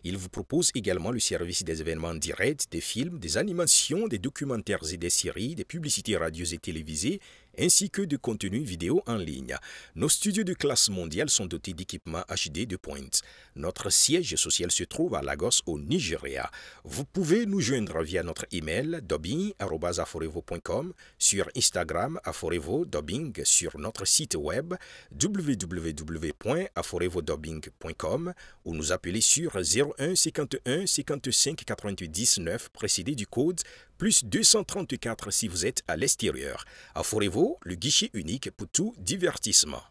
Il vous propose également le service des événements directs, des films, des animations, des documentaires et des séries, des publicités radio et télévisées, ainsi que de contenus vidéo en ligne. Nos studios de classe mondiale sont dotés d'équipements HD de pointe. Notre siège social se trouve à Lagos, au Nigeria. Vous pouvez nous joindre via notre email dubbing@aforevo.com, sur Instagram Aforevo Dubbing, sur notre site web www.aforevodubbing.com ou nous appeler sur 01 51 55 98 19 précédé du code plus 234 si vous êtes à l'extérieur. Aforevo, le guichet unique pour tout divertissement.